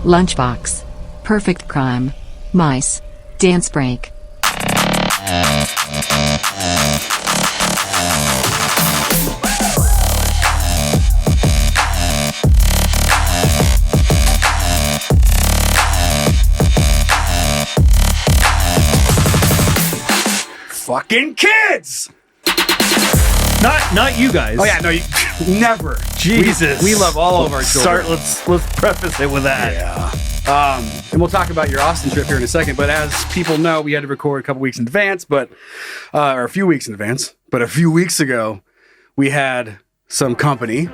Lunchbox. Perfect crime. Mice. Dance break. Fucking kids! Not you guys. Oh yeah, no, never. Jesus. We love all of our children. Let's preface it with that. Yeah. And we'll talk about your Austin trip here in a second. But as people know, we had to record a couple weeks in advance, or a few weeks in advance. But a few weeks ago, we had some company.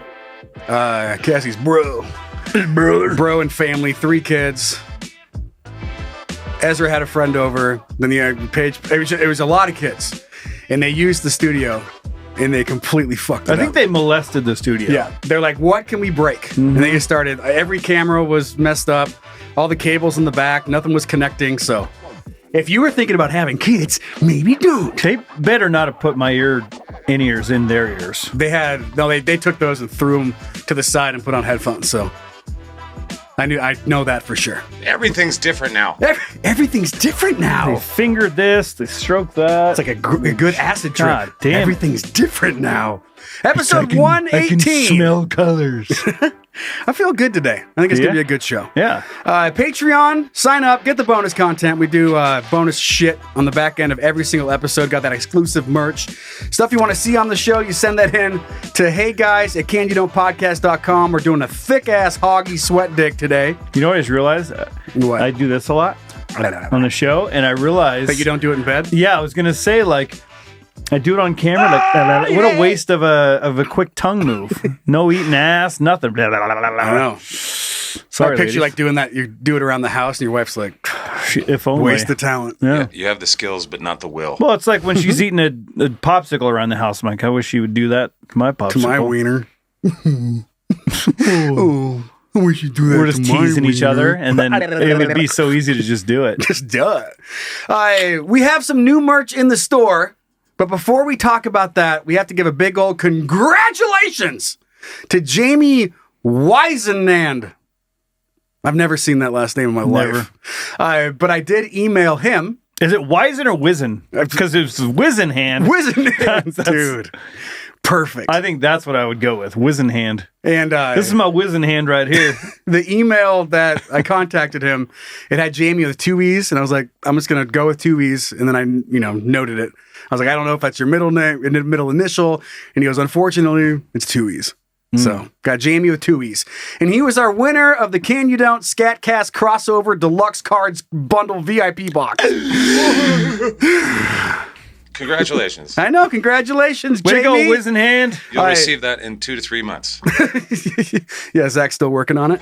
Cassie's bro, and family, 3 kids. Ezra had a friend over. Then the Paige. It was a lot of kids, and they used the studio. And they completely fucked it up. I think they molested the studio. Yeah. They're like, what can we break? Mm-hmm. And they just started, every camera was messed up. All the cables in the back, nothing was connecting. So if you were thinking about having kids, maybe don't. They better not have put my in-ears in their ears. They took those and threw them to the side and put on headphones. So I know that for sure. Everything's different now. Everything's different now. They fingered this, they stroked that. It's like a good acid trip. God damn. Everything's different now. Episode 118. I can smell colors. I feel good today. I think it's going to be a good show. Yeah. Patreon, sign up, get the bonus content. We do bonus shit on the back end of every single episode. Got that exclusive merch. Stuff you want to see on the show, you send that in to heyguys@canyoudontpodcast.com. We're doing a thick-ass hoggy sweat dick today. You know what I just realized? What? I do this a lot on the show, and I realized... That you don't do it in bed? Yeah, I was going to say, like... I do it on camera. What a waste of a quick tongue move. No eating ass, nothing. I know. Sorry, I picture ladies. you like doing that. You do it around the house, and your wife's like, if only. Waste of talent. Yeah. You have the skills, but not the will. Well, it's like when she's eating a popsicle around the house. I'm like, I wish she would do that to my popsicle. To my wiener. Oh, I wish you'd do that. We're just teasing each other, and then it would be so easy to just do it. Just do it. We have some new merch in the store. But before we talk about that, we have to give a big old congratulations to Jamie Weisenand. I've never seen that last name in my life. But I did email him. Is it Wizen or Wizen? Because it's Wizenhand. Wizenhand, dude. Perfect. I think that's what I would go with. Wizenhand. And this is my Wizenhand right here. The email that I contacted him, it had Jamie with 2 E's, and I was like, I'm just gonna go with 2 E's, and then I, noted it. I was like, I don't know if that's your middle name, middle initial, and he goes, unfortunately, it's 2 E's. So got Jamie with 2 E's, and he was our winner of the Can You Don't Scatcast Crossover Deluxe Cards Bundle VIP box. Congratulations. I know. Congratulations, Way Jamie. to go, Wizenhand. You'll receive that in 2 to 3 months. Yeah, Zach's still working on it.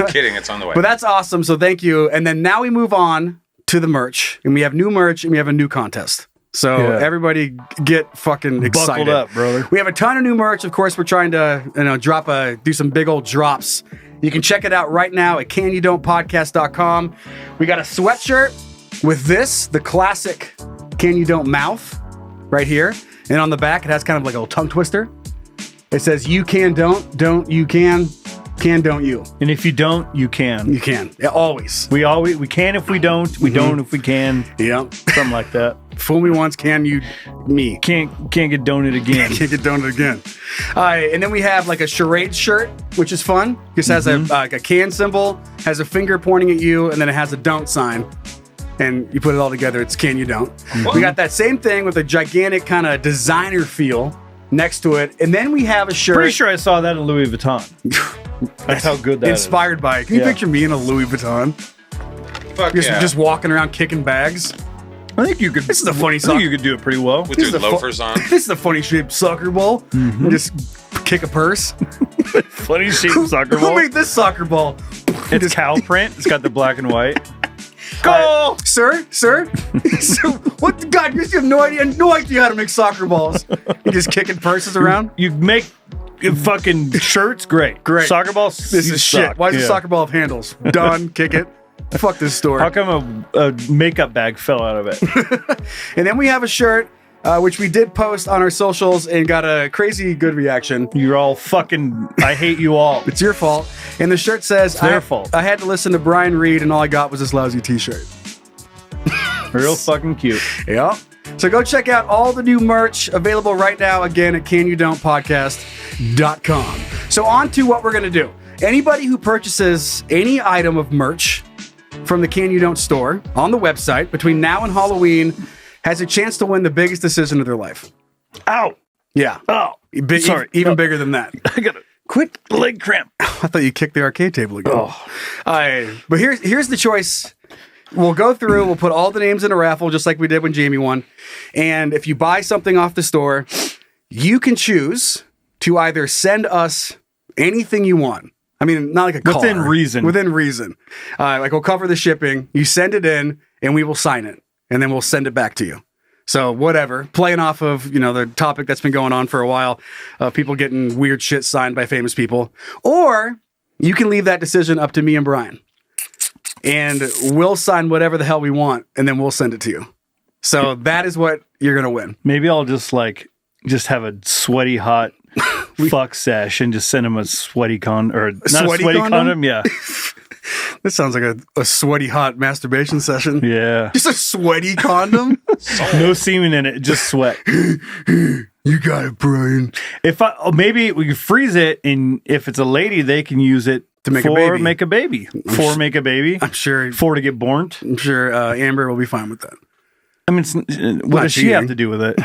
Kidding, it's on the way. But that's awesome. So thank you. And then now we move on to the merch, and we have new merch, and we have a new contest. So everybody get fucking excited. Buckled up, brother. We have a ton of new merch. Of course, we're trying to do some big old drops. You can check it out right now at canyoudontpodcast.com. We got a sweatshirt with the classic Can You Don't mouth right here. And on the back, it has kind of like a little tongue twister. It says, you can, don't, you can, don't you. And if you don't, you can. You can. Yeah, always. We can if we don't. We don't if we can. Yep. Something like that. Fool me once, can you me? Can't get donut again. Can't get donut again. And then we have like a charade shirt, which is fun. This has a can symbol, has a finger pointing at you, and then it has a don't sign. And you put it all together, it's Can You Don't. We got that same thing with a gigantic kind of designer feel next to it. And then we have a shirt. Pretty sure I saw that in Louis Vuitton. That's how good that Inspired by it. Can you picture me in a Louis Vuitton? Fuck yeah. Just walking around kicking bags. I think you could. This is a funny I think you could do it pretty well. With your loafers on. This is a funny shaped soccer ball. Just kick a purse. Funny shaped soccer Who ball. made this soccer ball? It's cow print. It's got the black and white. Go, sir. So, what? God, you have no idea how to make soccer balls. You just kicking purses around. You make fucking shirts. Great. Soccer balls. This is shit. Why is a soccer ball have handles? Done. Kick it. Fuck this store. How come a makeup bag fell out of it? And then we have a shirt which we did post on our socials and got a crazy good reaction. You're all fucking. I hate you all. It's your fault. And the shirt says, It's their fault. I had to listen to Brian Reed and all I got was this lousy t-shirt. Real fucking cute. Yeah. So go check out all the new merch available right now, again, at canyouDon'tpodcast.com. So on to what we're going to do. Anybody who purchases any item of merch from the Can You Don't store on the website between now and Halloween has a chance to win the biggest decision of their life. Ow. Yeah. Oh. Sorry. Even bigger than that. I got a quick leg cramp. I thought you kicked the arcade table again. Oh. But here's the choice. We'll go through, we'll put all the names in a raffle just like we did when Jamie won. And if you buy something off the store, you can choose to either send us anything you want. I mean, not like a car. Within reason. Within reason. Like we'll cover the shipping. You send it in and we will sign it. And then we'll send it back to you. So whatever. Playing off of, the topic that's been going on for a while of people getting weird shit signed by famous people. Or you can leave that decision up to me and Brian. And we'll sign whatever the hell we want, and then we'll send it to you. So that is what you're going to win. Maybe I'll just have a sweaty hot fuck sesh and just send him a sweaty condom. Yeah. This sounds like a sweaty hot masturbation session. Yeah. Just a sweaty condom? No semen in it, just sweat. You got it, Brian. Maybe we can freeze it, and if it's a lady, they can use it to make a baby. Make a baby. I'm sure. For to get born. I'm sure Amber will be fine with that. I mean, what does she have to do with it?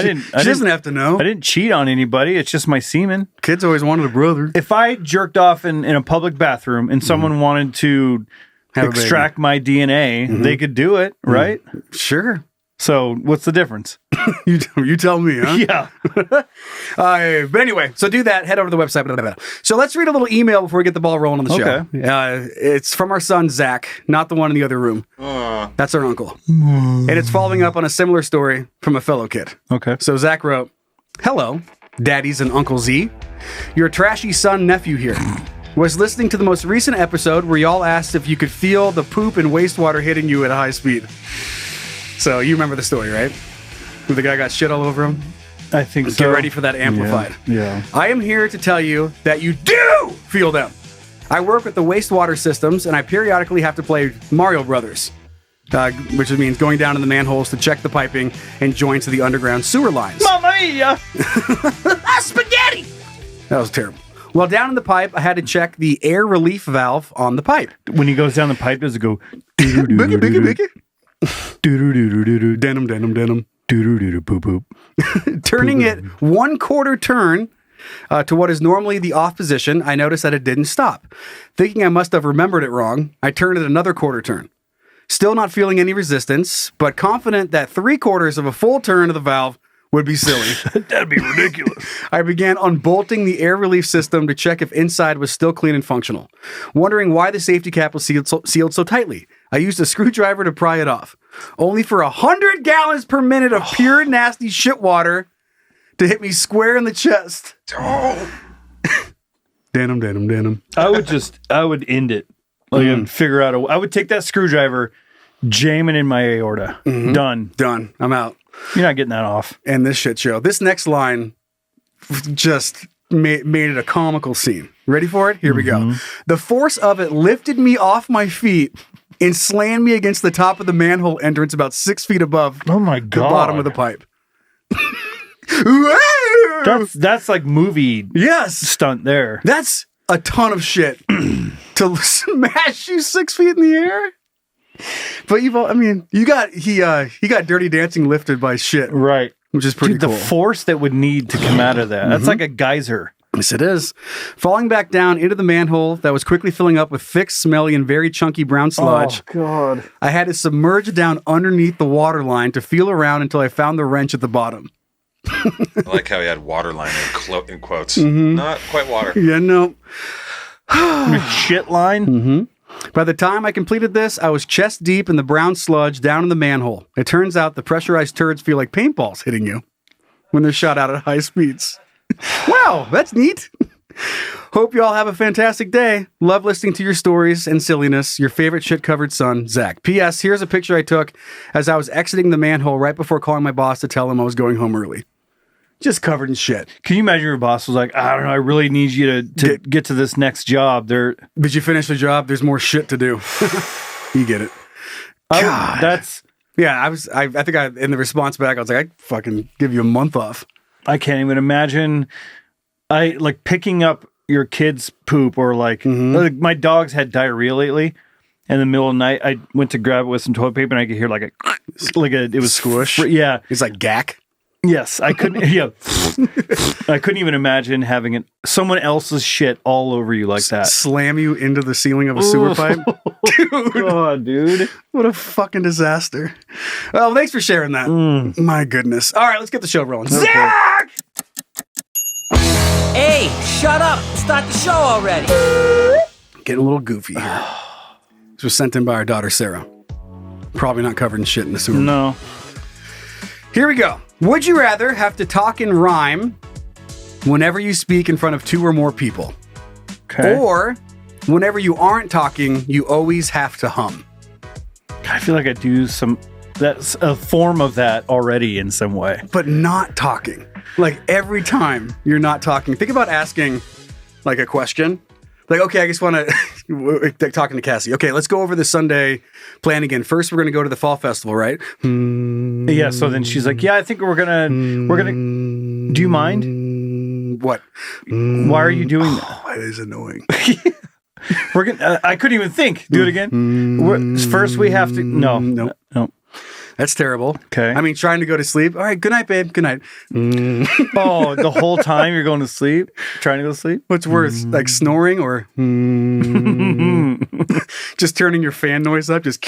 She doesn't have to know. I didn't cheat on anybody. It's just my semen. Kids always wanted a brother. If I jerked off in a public bathroom and someone wanted to extract my DNA, they could do it, right? Sure. So what's the difference? You tell me, huh? Yeah. But anyway, so do that. Head over to the website. Blah, blah, blah. So let's read a little email before we get the ball rolling on the show. It's from our son, Zach, not the one in the other room. That's our uncle. And it's following up on a similar story from a fellow kid. Okay. So Zach wrote, "Hello, daddies and Uncle Z. Your trashy son nephew here. Was listening to the most recent episode where y'all asked if you could feel the poop and wastewater hitting you at a high speed. So you remember the story, right? Where the guy got shit all over him? I think so. Get ready for that amplified. Yeah. I am here to tell you that you do feel them. I work with the wastewater systems, and I periodically have to play Mario Brothers, which means going down in the manholes to check the piping and joints of the underground sewer lines. Mamma mia! Spaghetti! That was terrible. Well, down in the pipe, I had to check the air relief valve on the pipe. When he goes down the pipe, does it go... Biggie, biggie, biggie. Denim, denim, denim. Poop, poop. Turning it 1/4 turn to what is normally the off position, I noticed that it didn't stop. Thinking I must have remembered it wrong, I turned it another 1/4 turn. Still not feeling any resistance, but confident that 3/4 of a full turn of the valve would be silly. That'd be ridiculous. I began unbolting the air relief system to check if inside was still clean and functional, wondering why the safety cap was sealed so tightly. I used a screwdriver to pry it off, only for 100 gallons per minute of pure nasty shit water to hit me square in the chest. Oh. Denim. I would end it. Like, I'd figure out I would take that screwdriver, jam it in my aorta. Done. I'm out. You're not getting that off. And this shit show. This next line just made it a comical scene. Ready for it? Here we go. The force of it lifted me off my feet and slammed me against the top of the manhole entrance about 6 feet above Oh my God. the bottom of the pipe. That's like movie stunt there. That's a ton of shit to smash you 6 feet in the air. But he got Dirty Dancing lifted by shit. Right. Which is pretty cool. The force that would need to come out of that. That's like a geyser. Yes, it is. Falling back down into the manhole that was quickly filling up with thick, smelly, and very chunky brown sludge. Oh, God. I had to submerge down underneath the water line to feel around until I found the wrench at the bottom. I like how he had water line in quotes. Not quite water. Yeah, no. Shit line? By the time I completed this, I was chest deep in the brown sludge down in the manhole. It turns out the pressurized turds feel like paintballs hitting you when they're shot out at high speeds. Wow, that's neat. Hope you all have a fantastic day. Love listening to your stories and silliness. Your favorite shit-covered son, Zach. P.S. Here's a picture I took as I was exiting the manhole right before calling my boss to tell him I was going home early. Just covered in shit. Can you imagine your boss was like, I don't know, I really need you to get to this next job. Did you finish the job? There's more shit to do. You get it. That's... Yeah, I think in the response back, I was like, I fucking give you a month off. I can't even imagine picking up your kid's poop or like my dog's had diarrhea lately. In the middle of the night, I went to grab it with some toilet paper and I could hear it was squish. Yeah. It's like gack. Yes, I couldn't. Yeah, I couldn't even imagine having someone else's shit all over you like that. Slam you into the ceiling of a sewer pipe, dude. Oh, dude, what a fucking disaster! Well, thanks for sharing that. My goodness. All right, let's get the show rolling. Okay. Zach! Hey, shut up! Start the show already. Getting a little goofy here. This was sent in by our daughter Sarah. Probably not covered in shit in the sewer. No. Here we go. Would you rather have to talk in rhyme whenever you speak in front of 2 or more people? Okay. Or whenever you aren't talking, you always have to hum? I feel like I do that's a form of that already in some way. But not talking. Like every time you're not talking. Think about asking like a question. Like, okay, I just want to talking to Cassie. Okay, let's go over the Sunday plan again. First, we're going to go to the fall festival, right? Yeah. So then she's like, "Yeah, I think we're gonna. Do you mind? What? Why are you doing that? That is annoying. We're gonna. I couldn't even think. Do it again. First, we have to. No. That's terrible. Okay. I mean, trying to go to sleep. All right. Good night, babe. Good night. Oh, the whole time you're going to sleep? Trying to go to sleep? What's worse, like snoring or just turning your fan noise up? Just.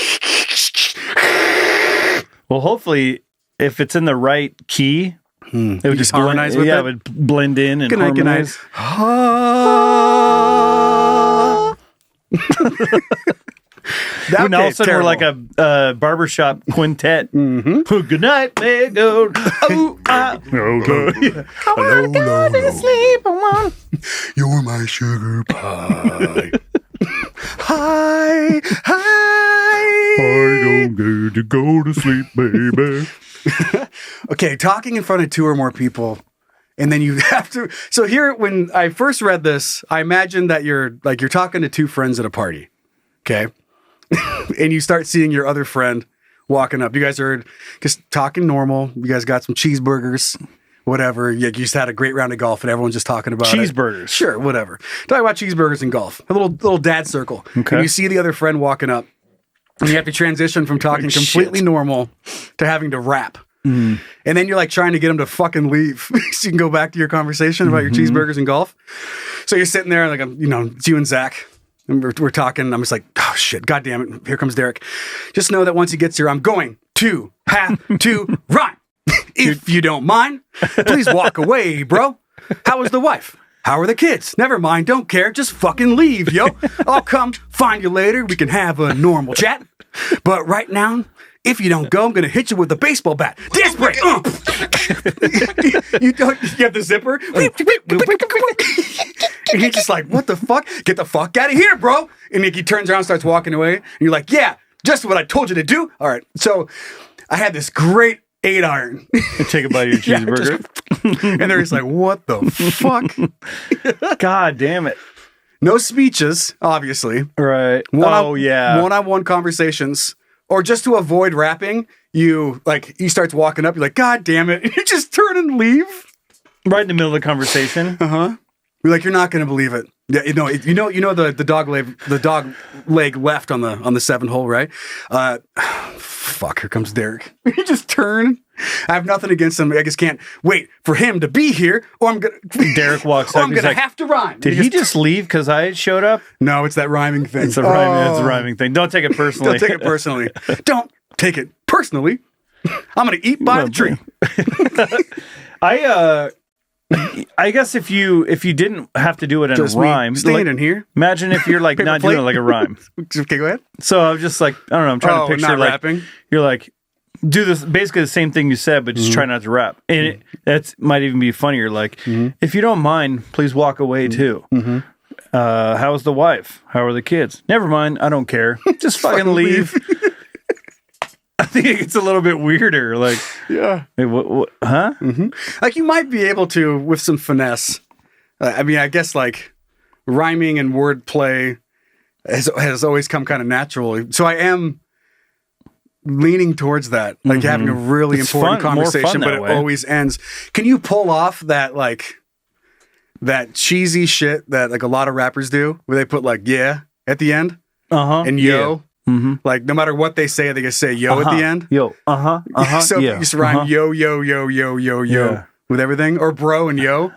Well, hopefully, if it's in the right key, it would just harmonize with it. Yeah, it would blend in and harmonize. That all of a sudden we're like a barbershop quintet. Good night, babe. Oh, I want to go to sleep. You're my sugar pie. Hi. I don't get to go to sleep, baby. Okay, talking in front of 2 or more people. And then you have to. So here, when I first read this, I imagined that you're talking to 2 friends at a party. Okay. And you start seeing your other friend walking up. You guys are just talking normal. You guys got some cheeseburgers, whatever. You just had a great round of golf and everyone's just talking about cheeseburgers. Sure, whatever. Talking about cheeseburgers and golf. A little dad circle. Okay. And you see the other friend walking up and you have to transition from talking completely normal to having to rap. And then you're like trying to get him to fucking leave so you can go back to your conversation about your cheeseburgers and golf. So you're sitting there like, it's you and Zach. And we're talking. I'm just like, oh shit, God damn it. Here comes Derek. Just know that once he gets here, I'm going to have to rhyme. If you don't mind, please walk away, bro. How was the wife? How are the kids? Never mind. Don't care. Just fucking leave, yo. I'll come find you later. We can have a normal chat. But right now, if you don't go, I'm going to hit you with a baseball bat. Dance break. You have the zipper. And he's just like, what the fuck? Get the fuck out of here, bro. And he turns around and starts walking away. And you're like, yeah, just what I told you to do. All right. So I had this great 8-iron. Take a bite of your cheeseburger. And they're just like, what the fuck? God damn it. No speeches, obviously. Right. One-on-one conversations. Or just to avoid rapping, he starts walking up. You're like, God damn it. And you just turn and leave. Right in the middle of the conversation. Uh-huh. You're like, you're not going to believe it. Yeah, the dog leg left on the 7-hole, right? Fuck, here comes Derek. You just turn. I have nothing against him. I just can't wait for him to be here, or I'm gonna. Derek walks up. I'm gonna have to rhyme. Did he just leave because I showed up? No, it's that rhyming thing. It's a rhyming thing. Don't take it personally. Don't take it personally. Don't take it personally. I'm gonna eat by the tree. I guess if you didn't have to do it in just a rhyme, staying in here. Imagine if you're like not doing it like a rhyme. Okay, go ahead. So I'm just like, I don't know. I'm trying to picture not like rapping. You're like do this basically the same thing you said, but just try not to rap. And that might even be funnier. Like, if you don't mind, please walk away too. How's the wife? How are the kids? Never mind. I don't care. Just fucking leave. I think it gets a little bit weirder. Like, Yeah. hey, what huh? Like you might be able to with some finesse. I mean, I guess like rhyming and wordplay has always come kind of naturally. So I am leaning towards that, like having a really important fun, more fun conversation, but that it way. always ends. Can you pull off that cheesy shit that like a lot of rappers do, where they put like yeah at the end and yo? Like no matter what they say, they just say yo at the end. Yo, So yeah, you just rhyme yo yo yo yo yo yo Yeah. with everything, or bro and yo.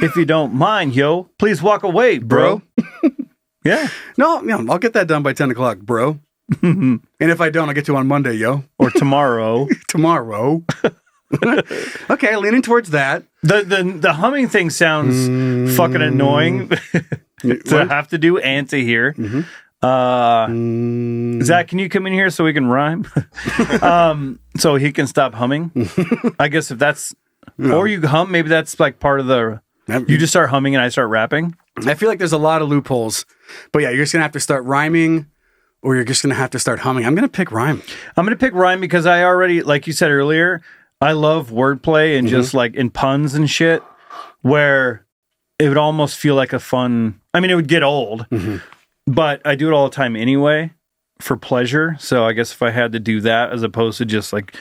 If you don't mind, yo, please walk away, bro. Yeah. No, I'll get that done by 10 o'clock, bro. And if I don't, I'll get to it on Monday, yo. Or tomorrow. Tomorrow. Okay, leaning towards that. The humming thing sounds fucking annoying to have to do and to hear. Zach, can you come in here so we can rhyme? So he can stop humming. I guess if that's, or you hum, maybe that's like part of the, you just start humming and I start rapping. I feel like there's a lot of loopholes. But yeah, you're just going to have to start rhyming or you're just going to have to start humming. I'm going to pick rhyme. I'm going to pick rhyme because I already, like you said earlier, I love wordplay and just like in puns and shit where it would almost feel like a fun, I mean, it would get old, but I do it all the time anyway for pleasure. So I guess if I had to do that as opposed to just like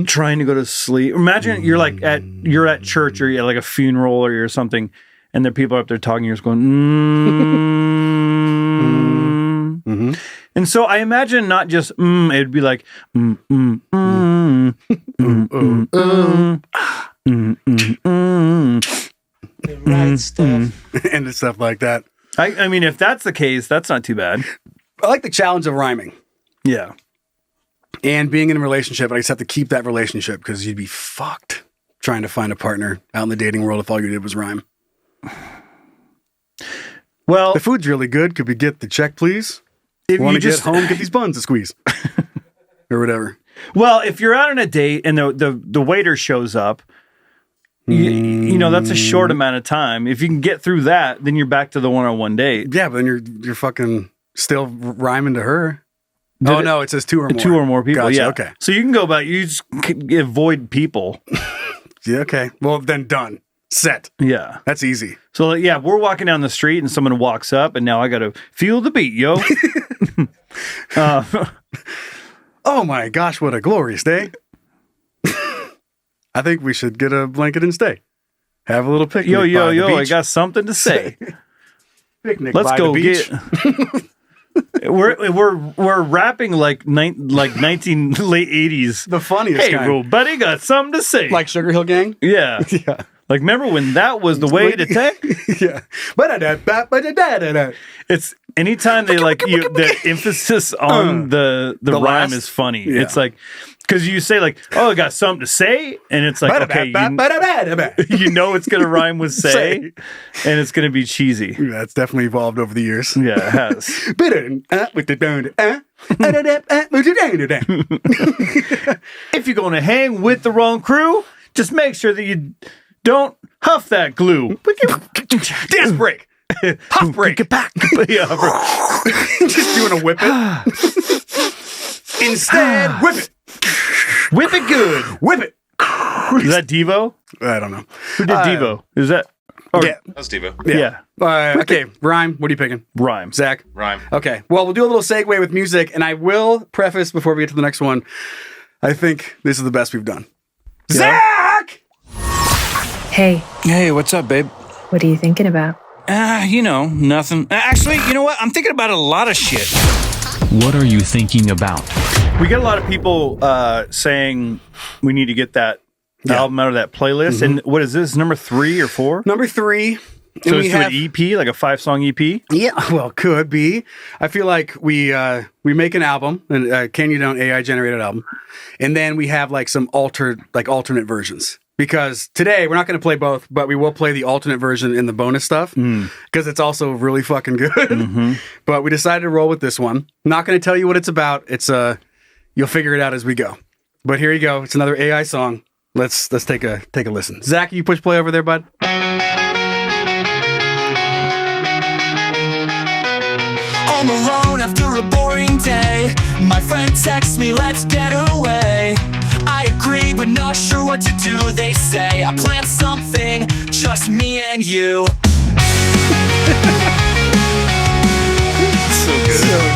trying to go to sleep. Imagine you're like you're at church or you're at like a funeral or you're something and there are people up there talking, you're just going, And so I imagine not just it'd be like Right stuff. and stuff like that. I mean, if that's the case, that's not too bad. I like the challenge of rhyming Yeah. and being in a relationship. I just have to keep that relationship because you'd be fucked trying to find a partner out in the dating world if all you did was rhyme. Well, The food's really good. Could we get the check, please? if Want you to just get home, get these buns to squeeze. Or whatever. well, if you're out on a date and the waiter shows up, you know that's a short amount of time. If you can get through that, then you're back to the one-on-one date. Yeah, but then you're fucking still rhyming to her. No, it says two or more. Two or more people. Gotcha, Yeah. okay. So you can go about. You just avoid people. Yeah, okay. Well, then done. Set. Yeah. That's easy. So yeah, we're walking down the street and someone walks up, and now I got to feel the beat, yo. Oh my gosh, what a glorious day. I think we should get a blanket and stay. Have a little picnic. Yo, by the I beach. got something to say. Picnic Let's by go the beach. get. We're rapping like 19 late 80s. The funniest Hey, kind. bro, buddy, got something to say. Like Sugar Hill Gang? yeah. Yeah. Like, remember when that was the way to tech? Yeah. Ba-da-da-ba-ba-da-da-da-da. It's anytime they like the emphasis on the rhyme last- is funny. Yeah. It's like, because you say like, oh, I got something to say. And it's like, okay, Ba-da-ba-ba-ba-da-ba. you know it's going to rhyme with say, Say. and it's going to be cheesy. That's definitely evolved over the years. Yeah, it has. If you're going to hang with the wrong crew, just make sure that you don't huff that glue. Dance break. Huff break. Yeah, bro. Just doing a whip it. Instead, whip it. Whip it good. Whip it. Is that Devo? I don't know. Who did Devo? Is that? Or, Yeah. That's Devo. yeah. Okay, rhyme. What are you picking? Rhyme. Zach? Rhyme. Okay. Well, we'll do a little segue with music, and I will preface before we get to the next one. I think this is the best we've done. Zach! Hey, Hey, what's up, babe? what are you thinking about? Nothing. Actually, you know what? I'm thinking about a lot of shit. What are you thinking about? We get a lot of people saying we need to get that album out of that playlist. And what is this, number 3 or 4? Number 3. So and it's an EP, like a 5-song EP? Yeah, well, could be. I feel like we make an album, and Can You Don't AI generated album, and then we have like some alternate versions. Because today we're not going to play both, but we will play the alternate version in the bonus stuff because it's also really fucking good. But we decided to roll with this one. Not going to tell you what it's about. It's you'll figure it out as we go. But here you go. It's another AI song. Let's take a listen. Zach, you push play over there, bud? I'm alone after a boring day. My friend texts me, let's get away. I agree, but not sure what to do. They say I planned something, just me and you. So good.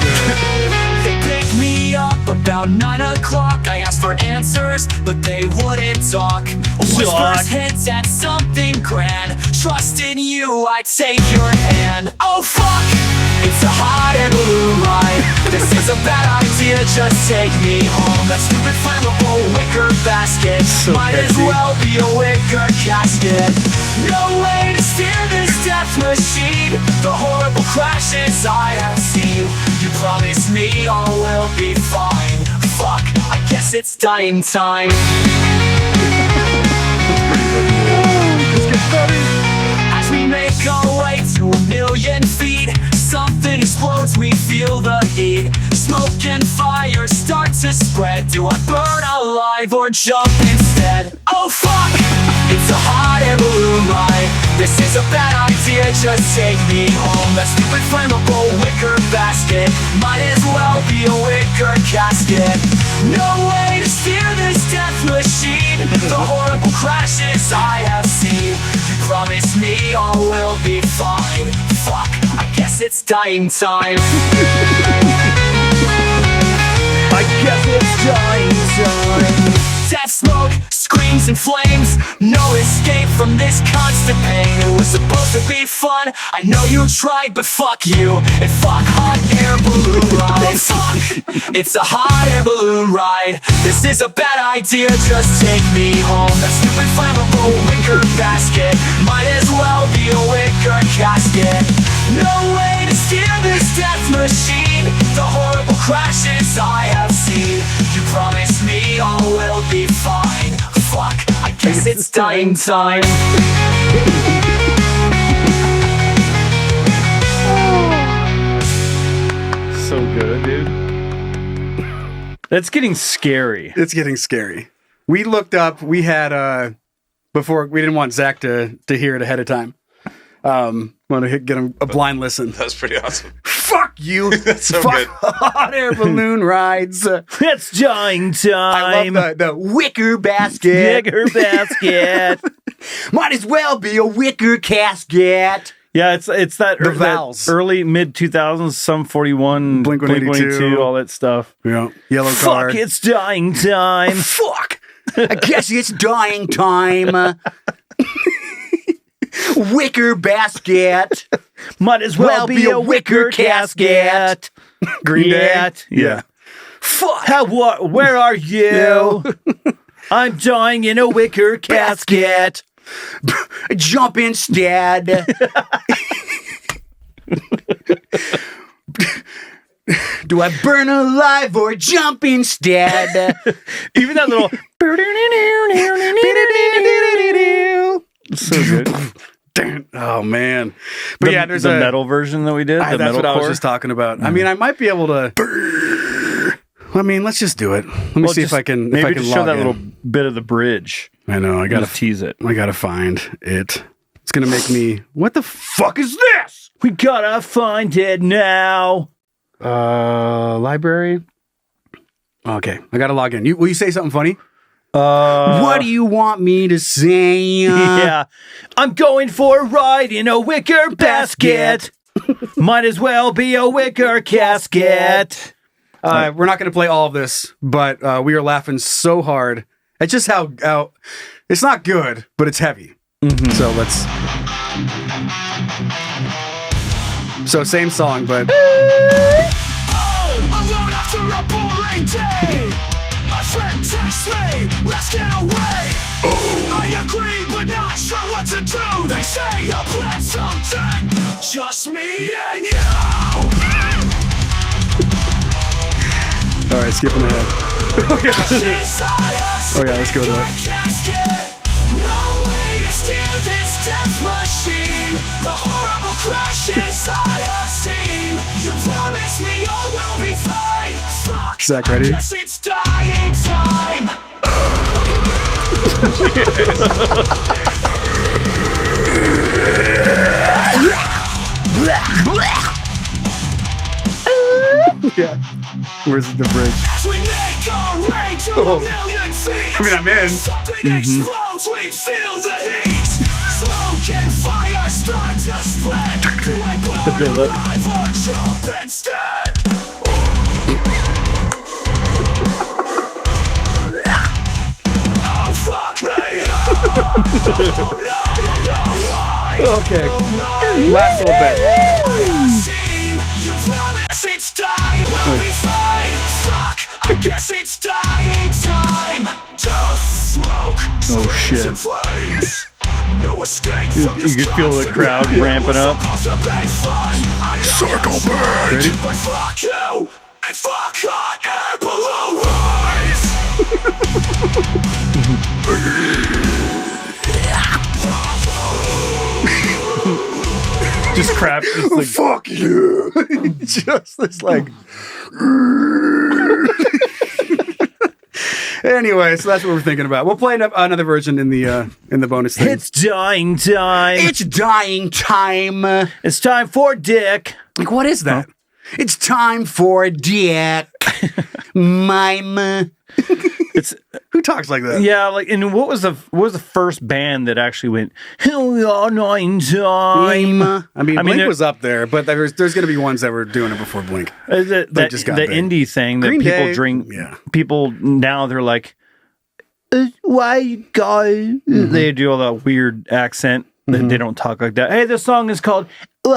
They picked me up about 9 o'clock. I asked for answers, but they wouldn't talk. Was first hints at something grand. Trust in you, I take your hand. Oh fuck, it's a hot air balloon ride. This is a bad idea, just take me home. That stupid flammable wicker basket might as well be a wicker casket. No way to steer this death machine. The horrible crashes I have seen. You promised me all will be fine. Fuck, I guess it's dying time. As we make our way to 1,000,000 feet, something explodes, we feel the heat. Smoke and fire start to spread. Do I burn alive or jump instead? Oh fuck, it's a hot air balloon ride. This is a bad idea, just take me home. That stupid flammable wicker basket might as well be a wicker casket. No way to steer this death machine. The horrible crashes I have seen. You promised me all will be fine. Fuck, I guess it's dying time. I guess it's dying time. Death smoke, screams and flames. No escape from this constant pain. It was supposed to be fun, I know you tried, but fuck you. And fuck hot air balloon rides. It's a hot air balloon ride. This is a bad idea, just take me home. That stupid flammable wicker basket might as well be a wicker casket. No way to steer this death machine. The horrible crashes I have seen. You promised me all will be fine. Fuck, I guess it's dying time. So good, dude. That's getting scary. It's getting scary. We looked up, we had, before, we didn't want Zach to hear it ahead of time. Want to get him a blind listen. That's pretty awesome. Fuck you. That's so Fuck good. hot air balloon rides. It's dying time. I love the wicker basket. Wicker basket. Might as well be a wicker casket. Yeah, it's that, The vowels. that early mid 2000s, some 41, Blink 182, all that stuff. Yeah. Yellow card. Fuck, it's dying time. Fuck. I guess it's dying time. Wicker basket. Might as well be a wicker casket. Green Day. Yeah. Fuck. Where are you? I'm dying in a wicker casket. Jump instead. Do I burn alive or jump instead? Even that little. So good. Oh man, but yeah, there's the a metal version that we did. The that's metal what I was core. just talking about. I mean, I might be able to. I mean, let's just do it. Let me see if I can. Maybe if I can just show log that in. little bit of the bridge. I know. I gotta Just tease it. I gotta find it. It's gonna make me. What the fuck is this? We gotta find it now. Library. Okay, I gotta log in. Will you say something funny? What What do you want me to say? Yeah, I'm going for a ride in a wicker basket. Might as well be a wicker casket. We're not going to play all of this, but we are laughing so hard at just how it's not good, but it's heavy. So let's. So same song, but Alone after a boring day. My friend texts me, let's get away. I agree, but not sure what to do. They say I planned something, just me and you. all right, skipping ahead. Oh yeah, let's go to that. No way to steer this death machine. The horrible crashes I have seen. You promised me all will be fine. Fuck, Zach, ready? I guess it's dying time. Yeah. Where's the bridge? We make our way to a million feet. I mean, I'm in. Something explodes, we feel the heat. Smoke and fire start to spread. Do I burn alive or jump instead? Oh, fuck me. Okay. Last little bit. You promise it's time. We'll be fine. Fuck, I guess it's dying time. To smoke. Oh, shit. To flames. No escape from You could feel the crowd ramping up. Circle bird. Ready? But fuck you and fuck hot air balloon rise. Just crap. Just like, Fuck you. Just this like. Anyway, so that's what we're thinking about. We'll play another version in the bonus thing. it's dying time. It's dying time. It's time for dick. Like, what is that? It's time for a dick. Mime. It's Who talks like that? yeah, like, and what was the first band that actually went hell yeah, nine time? Mime. I mean, Blink there- was up there, but there's going to be ones that were doing it before Blink. That just got the big. indie thing that Green people Day, drink. yeah. People now they're like, why you guys? They do all that weird accent. That They don't talk like that. Hey, this song is called. This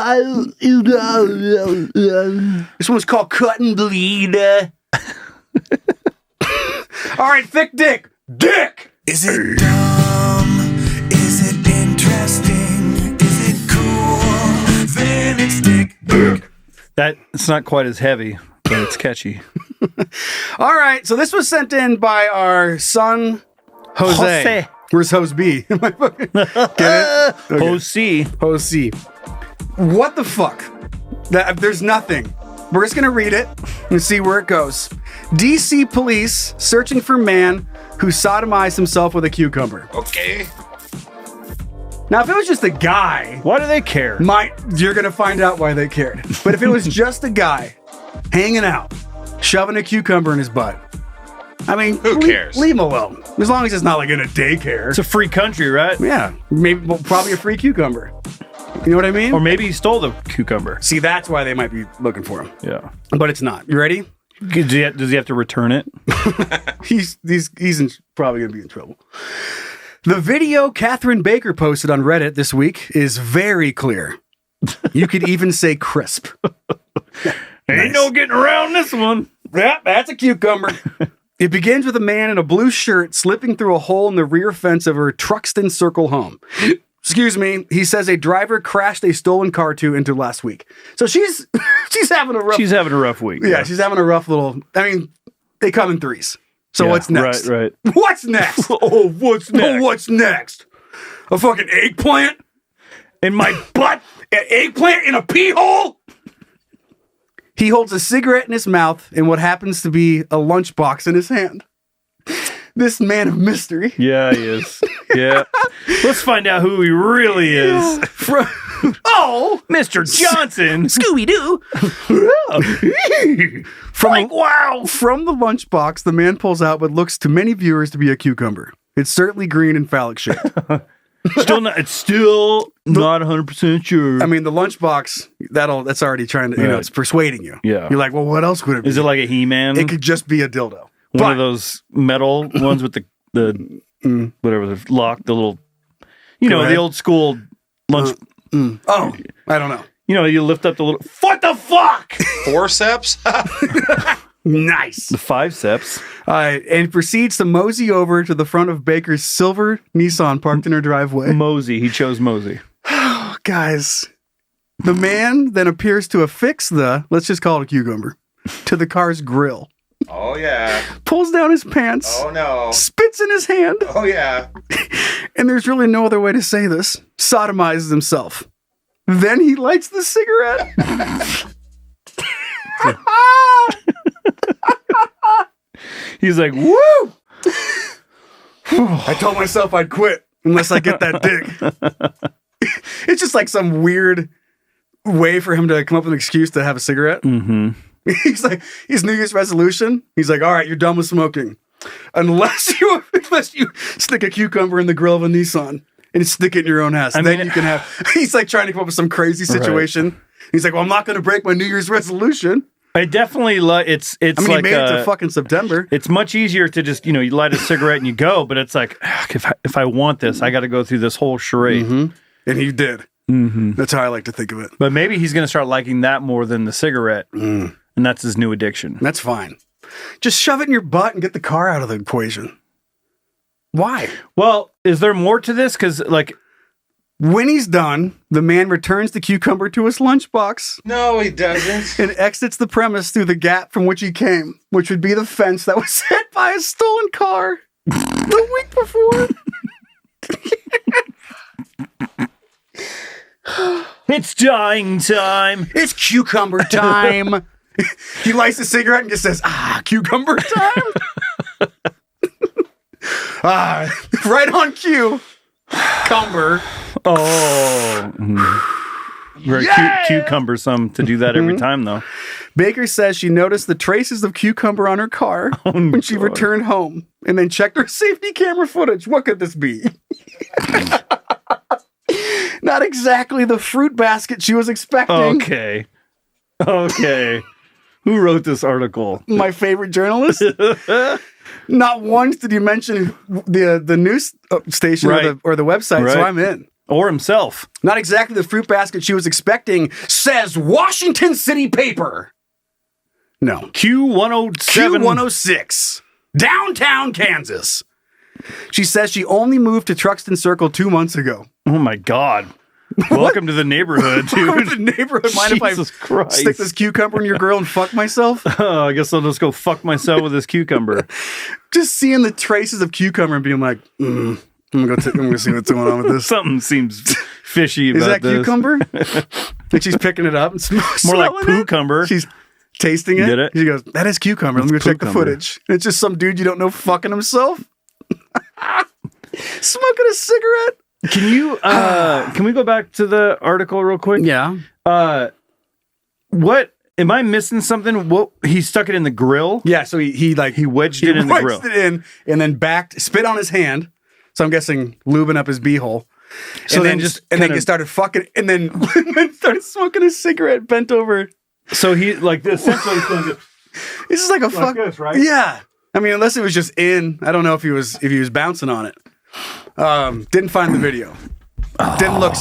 one's called Cut and Bleed. All right, thick dick. Dick! Is it dumb? Is it interesting? Is it cool? Then it's dick. That it's not quite as heavy, but it's catchy. All right, so this was sent in by our son, Jose. Jose. Where's Hose B? Get it? Oh, see. Hose C. What the fuck? There's nothing. We're just going to read it and see where it goes. DC police searching for man who sodomized himself with a cucumber. Okay. Now, if it was just a guy, Why do they care? you're going to find out why they cared. But if it was just a guy hanging out, shoving a cucumber in his butt, I mean, Who cares? Leave him alone. As long as it's not like in a daycare. It's a free country, right? Yeah, probably a free cucumber. You know what I mean? Or maybe he stole the cucumber. See, that's why they might be looking for him. Yeah. But it's not. You ready? Does he have to return it? He's probably going to be in trouble. The video Catherine Baker posted on Reddit this week is very clear. You could even say crisp. Ain't no getting around this one. Yeah, that's a cucumber. It begins with a man in a blue shirt slipping through a hole in the rear fence of her Truxton Circle home. Excuse me. He says a driver crashed a stolen car into last week. So she's having a rough. She's having a rough week. Yeah, she's having a rough little. I mean, they come in threes. So Yeah, what's next? Right. What's next? What's What's next? A fucking eggplant in my butt? An eggplant in a pee hole? He holds a cigarette in his mouth and what happens to be a lunchbox in his hand. This man of mystery. Yeah, he is. Yeah. Let's find out who he really is. Mr. Johnson. Scooby-Doo. From the lunchbox, the man pulls out what looks to many viewers to be a cucumber. It's certainly green and phallic shaped. It's still not 100% sure. I mean, the lunchbox, that's already trying to, it's persuading you. Yeah. You're like, well, what else could it be? Is it like a He-Man? It could just be a dildo. One of those metal ones with the whatever, the lock, the little, the old school lunch. Oh, I don't know. You lift up the little, what the fuck? Forceps? Nice. The 5 steps. And proceeds to mosey over to the front of Baker's silver Nissan parked in her driveway. Mosey. He chose Mosey. Guys, the man then appears to affix let's just call it a cucumber, to the car's grill. Oh, yeah. Pulls down his pants. Oh, no. Spits in his hand. Oh, yeah. And there's really no other way to say this. Sodomizes himself. Then he lights the cigarette. He's like, woo! I told myself I'd quit unless I get that dick. It's just like some weird way for him to come up with an excuse to have a cigarette. Mm-hmm. He's like, his New Year's resolution. He's like, all right, you're done with smoking. Unless you stick a cucumber in the grill of a Nissan and stick it in your own ass. Then you can have, he's like trying to come up with some crazy situation. Right. He's like, well, I'm not going to break my New Year's resolution. I definitely it's I mean, like he made it to fucking September. It's much easier to just, you light a cigarette and you go, but it's like, if I want this, I got to go through this whole charade. Mm-hmm. And he did. Mm-hmm. That's how I like to think of it. But maybe he's going to start liking that more than the cigarette. And that's his new addiction. That's fine. Just shove it in your butt and get the car out of the equation. Why? Well, is there more to this? Because, like, when he's done, the man returns the cucumber to his lunchbox. No, he doesn't. And exits the premise through the gap from which he came, which would be the fence that was hit by a stolen car the week before. It's dying time. It's cucumber time. He lights a cigarette and just says, cucumber time. Right on cue. Cumber. Oh. Very cucumbersome to do that every time, though. Baker says she noticed the traces of cucumber on her car when she returned home and then checked her safety camera footage. What could this be? Not exactly the fruit basket she was expecting. Okay. Who wrote this article? My favorite journalist. Not once did you mention the news station or the website, so I'm in. Or himself. Not exactly the fruit basket she was expecting, says Washington City Paper. No. Q107. Q106. Downtown Kansas. She says she only moved to Truxton Circle 2 months ago. Oh my God. Welcome to the neighborhood, dude. Welcome to the neighborhood. Mind if I stick this cucumber in your grill and fuck myself? I guess I'll just go fuck myself with this cucumber. Just seeing the traces of cucumber and being like, I'm gonna see what's going on with this. Something seems fishy about this. Is that cucumber? And she's picking it up and more like poo-cumber. She's tasting it. Did it? She goes, that is cucumber. Let me go check the footage. And it's just some dude you don't know fucking himself. Smoking a cigarette. Can you can we go back to the article real quick? Yeah. What am I missing something? What he stuck it in the grill? Yeah, so he wedged it in the grill. It in and then spit on his hand. So I'm guessing lubing up his beehole. So then he started fucking and then started smoking a cigarette bent over. So he like essentially this is like a fuck this, right? Yeah. I mean, unless it was just in. I don't know if he was bouncing on it. Didn't find the video. I didn't look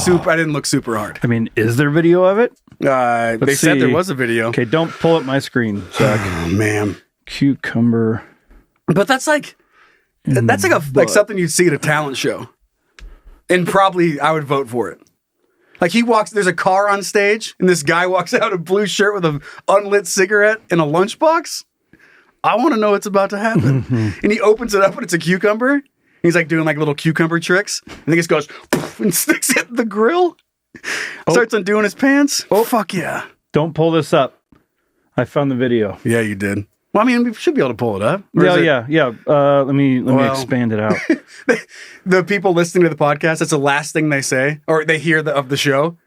super hard. I mean, is there video of it? They said there was a video. Okay, don't pull up my screen, Zach. Oh man, cucumber. But that's like something you'd see at a talent show, and probably I would vote for it. Like there's a car on stage, and this guy walks out in a blue shirt with an unlit cigarette and a lunchbox. I want to know what's about to happen. And he opens it up, and it's a cucumber. He's like doing like little cucumber tricks. And then he just goes and sticks it in the grill. Starts undoing his pants. Oh, fuck yeah. Don't pull this up. I found the video. Yeah, you did. Well, I mean, we should be able to pull it up. Yeah. Let me expand it out. The people listening to the podcast, that's the last thing they say, or they hear of the show,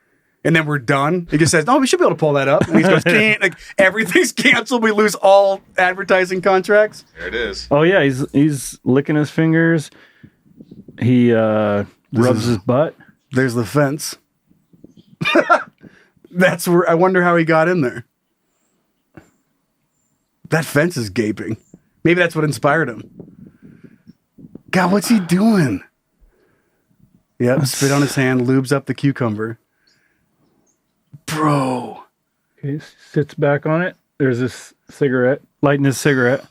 and then we're done. He just says, "No, we should be able to pull that up." And he goes, "Can't." Like everything's canceled. We lose all advertising contracts. There it is. Oh yeah, he's licking his fingers. He rubs his butt. There's the fence. That's where I wonder how he got in there. That fence is gaping. Maybe that's what inspired him. God, what's he doing? Yep, spit on his hand, lubes up the cucumber. Bro. Okay, sits back on it. There's this cigarette, lighting his cigarette.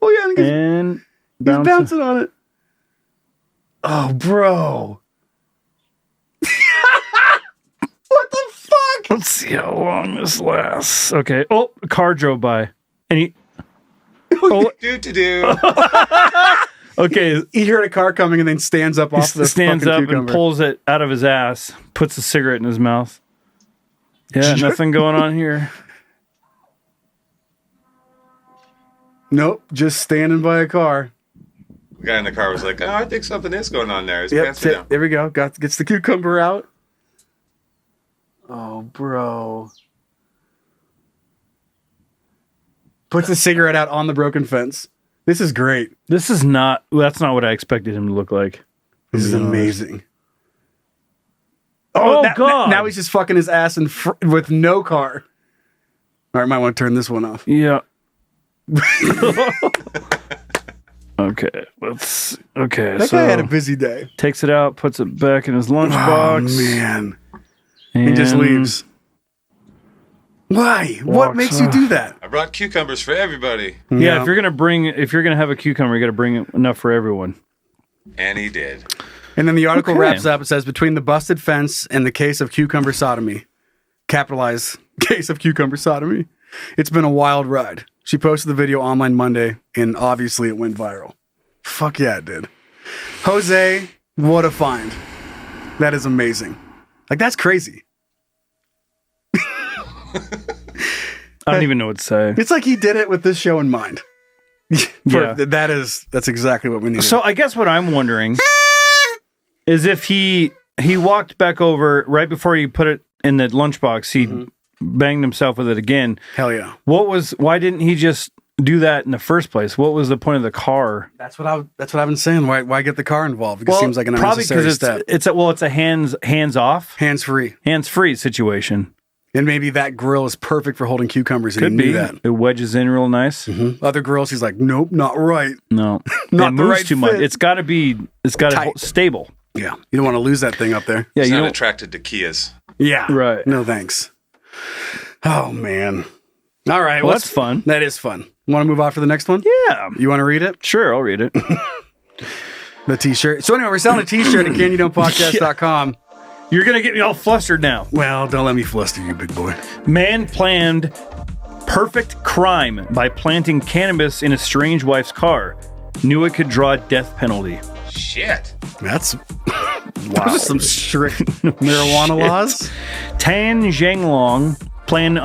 Oh yeah, and he's bouncing on it. Oh, bro. What the fuck? Let's see how long this lasts. Okay. Oh, a car drove by. And he... Do. Okay. He heard a car coming and then stands up off the stands up cucumber. And pulls it out of his ass, puts a cigarette in his mouth. Yeah, nothing going on here. Nope, just standing by a car. The guy in the car was like, "Oh, I think something is going on there." His Yep, pants are down. there we go. Gets the cucumber out. Oh, bro. Puts the cigarette out on the broken fence. This is great. That's not what I expected him to look like. This is amazing. Oh, God. Now he's just fucking his ass with no car. All right, might want to turn this one off. Yeah. Okay. That guy had a busy day. Takes it out, puts it back in his lunchbox. Oh, man. And just leaves. Why? What makes you do that? I brought cucumbers for everybody. Yeah, if you're gonna have a cucumber, you got to bring enough for everyone. And he did. And then the article wraps up. It says, between the busted fence and the case of cucumber sodomy, capitalize case of cucumber sodomy, it's been a wild ride. She posted the video online Monday, and obviously it went viral. Fuck yeah, it did. Jose, what a find. That is amazing. Like, that's crazy. I don't even know what to say. It's like he did it with this show in mind. Yeah. That's exactly what we need. So I guess what I'm wondering is if he walked back over right before he put it in the lunchbox, he banged himself with it again. Hell yeah. Why didn't he just do that in the first place? What was the point of the car? That's what I've been saying. Why get the car involved? It seems like an unnecessary step. It's a hands off, hands free situation. And maybe that grill is perfect for holding cucumbers. And Could he be knew that. It wedges in real nice. Other grills, he's like, nope, not right. No, Not it the moves right too much. fit. It's got to stable. Yeah, you don't want to lose that thing up there. Yeah, He's you not don't. attracted to Kias. Yeah, Right. No thanks. Oh man. All right, Well, that's fun. That is fun. Want to move on for the next one? Yeah, You want to read it? sure, I'll read it. The t-shirt. So anyway, we're selling a t-shirt at canyondonepodcast.com. You're gonna get me all flustered now. Well, don't let me fluster you, big boy. Man planned perfect crime by planting cannabis in a strange wife's car. Knew it could draw a death penalty. Shit. That's those are some strict marijuana laws. Tan Zhenglong plan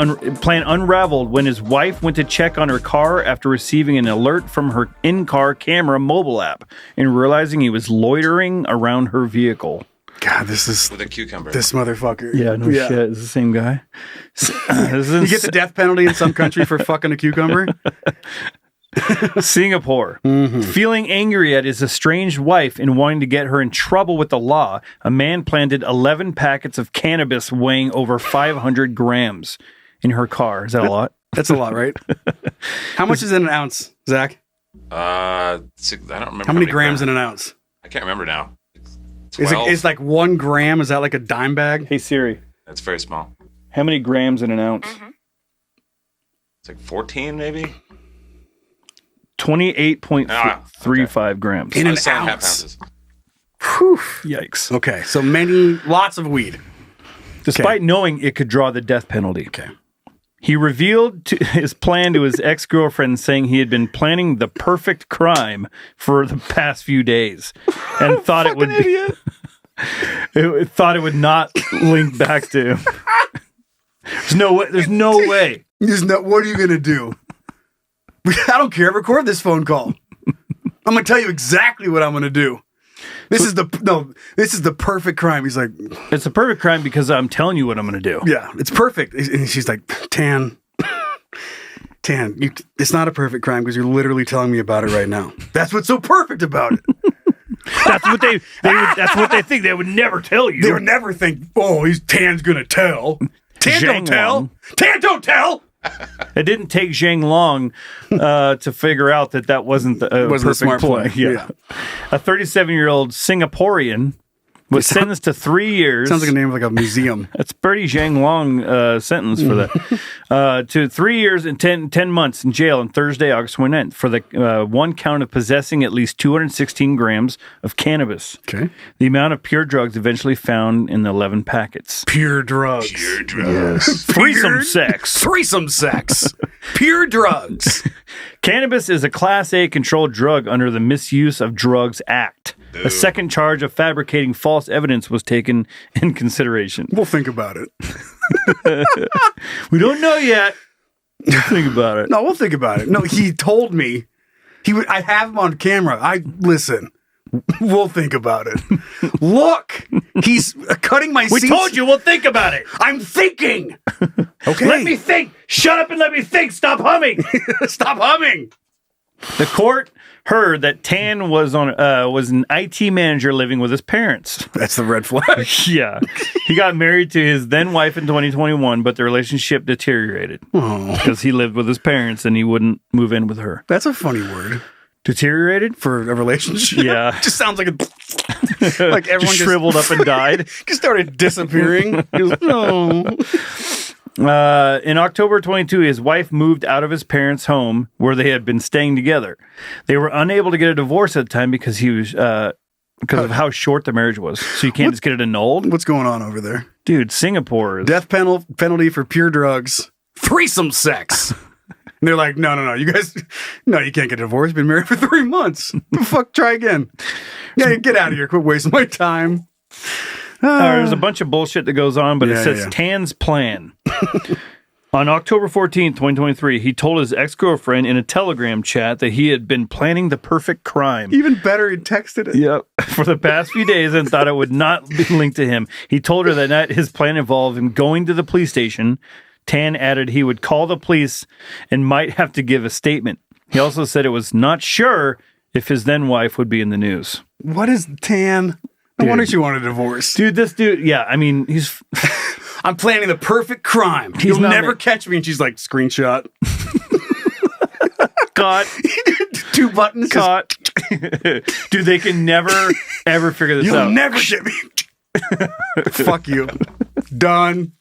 unraveled when his wife went to check on her car after receiving an alert from her in-car camera mobile app and realizing he was loitering around her vehicle. God, this is With a cucumber. this motherfucker. Yeah, no shit. It's the same guy. You get the death penalty in some country for fucking a cucumber. Singapore. Feeling angry at his estranged wife and wanting to get her in trouble with the law, a man planted 11 packets of cannabis weighing over 500 grams in her car. Is that a lot? That's a lot, right? How much is in an ounce, Zach? I don't remember. How many grams in an ounce? I can't remember now. Is like 1 gram? Is that like a dime bag? Hey Siri, That's very small. how many grams in an ounce? It's like 14 maybe? 28.35 grams. In I an was selling half ounce. ounces. Whew. Yikes. Okay, so lots of weed. Despite knowing it could draw the death penalty. Okay. He revealed his plan to his ex-girlfriend, saying he had been planning the perfect crime for the past few days and thought it would thought it would not link back to him. There's no way. What are you going to do? I don't care. Record this phone call. I'm going to tell you exactly what I'm going to do. This is the perfect crime. He's like, It's a perfect crime because I'm telling you what I'm going to do. yeah, it's perfect. And she's like, Tan, it's not a perfect crime because you're literally telling me about it right now. That's what's so perfect about it. That's what that's what they think. They would never tell you. They would never think, Tan's going to tell. Tan don't tell. Long. Tan don't tell. It didn't take Zhang Long to figure out that wasn't the Wasn't a perfect smart play. Yeah. A 37-year-old Singaporean was sentenced to 3 years. Sounds like a name of like a museum. That's pretty Zhang Long sentence for that. To 3 years and 10 months in jail on Thursday, August 29th for the one count of possessing at least 216 grams of cannabis. Okay. The amount of pure drugs eventually found in the 11 packets. Pure drugs. Threesome sex. Threesome sex. Pure drugs. Cannabis is a Class A controlled drug under the Misuse of Drugs Act. A second charge of fabricating false evidence was taken in consideration. We'll think about it. We don't know yet. We'll think about it. No, we'll think about it. No, he told me I have him on camera. Listen. We'll think about it. Look, he's cutting my We seats. told you we'll think about it. I'm thinking. Okay. Let me think. Shut up and let me think. Stop humming. Stop humming. The court heard that Tan was an IT manager living with his parents. That's the red flag. Yeah. He got married to his then wife in 2021, but the relationship deteriorated because he lived with his parents and he wouldn't move in with her. That's a funny word. Deteriorated? For a relationship? Yeah. It just sounds like like everyone just shriveled up and died. Just started disappearing. No. In October 22, his wife moved out of his parents' home where they had been staying together. They were unable to get a divorce at the time because he was because of how short the marriage was. So you can't just get it annulled. What's going on over there? Dude, Singapore is... Death penalty for pure drugs. Threesome sex. And they're like, no, you guys, no, you can't get a divorce. You've been married for 3 months. The fuck, try again. Yeah, get out of here. Quit wasting my time. There's a bunch of bullshit that goes on, but it says Tan's plan. On October 14th, 2023, he told his ex-girlfriend in a Telegram chat that he had been planning the perfect crime. Even better, he texted it. Yep. For the past few days and thought it would not be linked to him. He told her that night his plan involved him going to the police station. Tan added he would call the police and might have to give a statement. He also said it was not sure if his then wife would be in the news. What is Tan? No wonder she wanted a divorce. Dude, this dude, yeah, I mean, he's... I'm planning the perfect crime. You'll never catch me. And she's like, screenshot. Caught. 2 buttons. Caught. Dude, they can never, ever figure this out. You'll never get me. Fuck you. Done.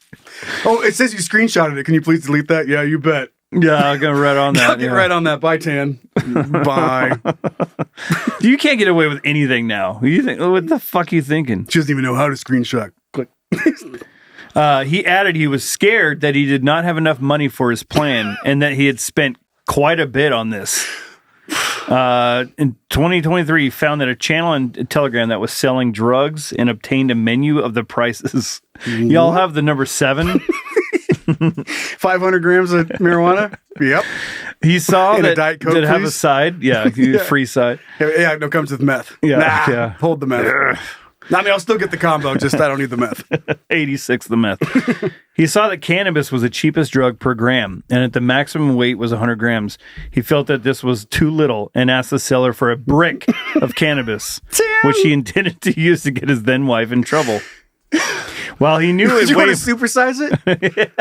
Oh, it says you screenshotted it. Can you please delete that? Yeah, you bet. Yeah, I'm gonna right on that. I'll get right on that. Bye, Tan. Bye. You can't get away with anything now. You think? What the fuck are you thinking? She doesn't even know how to screenshot. Click. He added he was scared that he did not have enough money for his plan and that he had spent quite a bit on this. In 2023, he found that a channel in Telegram that was selling drugs and obtained a menu of the prices. Y'all have the number 7? 500 grams of marijuana? Yep. He saw and that a Diet Coke, did it have a please? side. Yeah, free side. Yeah, no, comes with meth. Yeah. Hold the meth. I mean, I'll still get the combo, just I don't need the meth. 86 the meth. He saw that cannabis was the cheapest drug per gram, and that the maximum weight was 100 grams. He felt that this was too little and asked the seller for a brick of cannabis, which he intended to use to get his then wife in trouble. While he knew it you want to weighed... supersize it?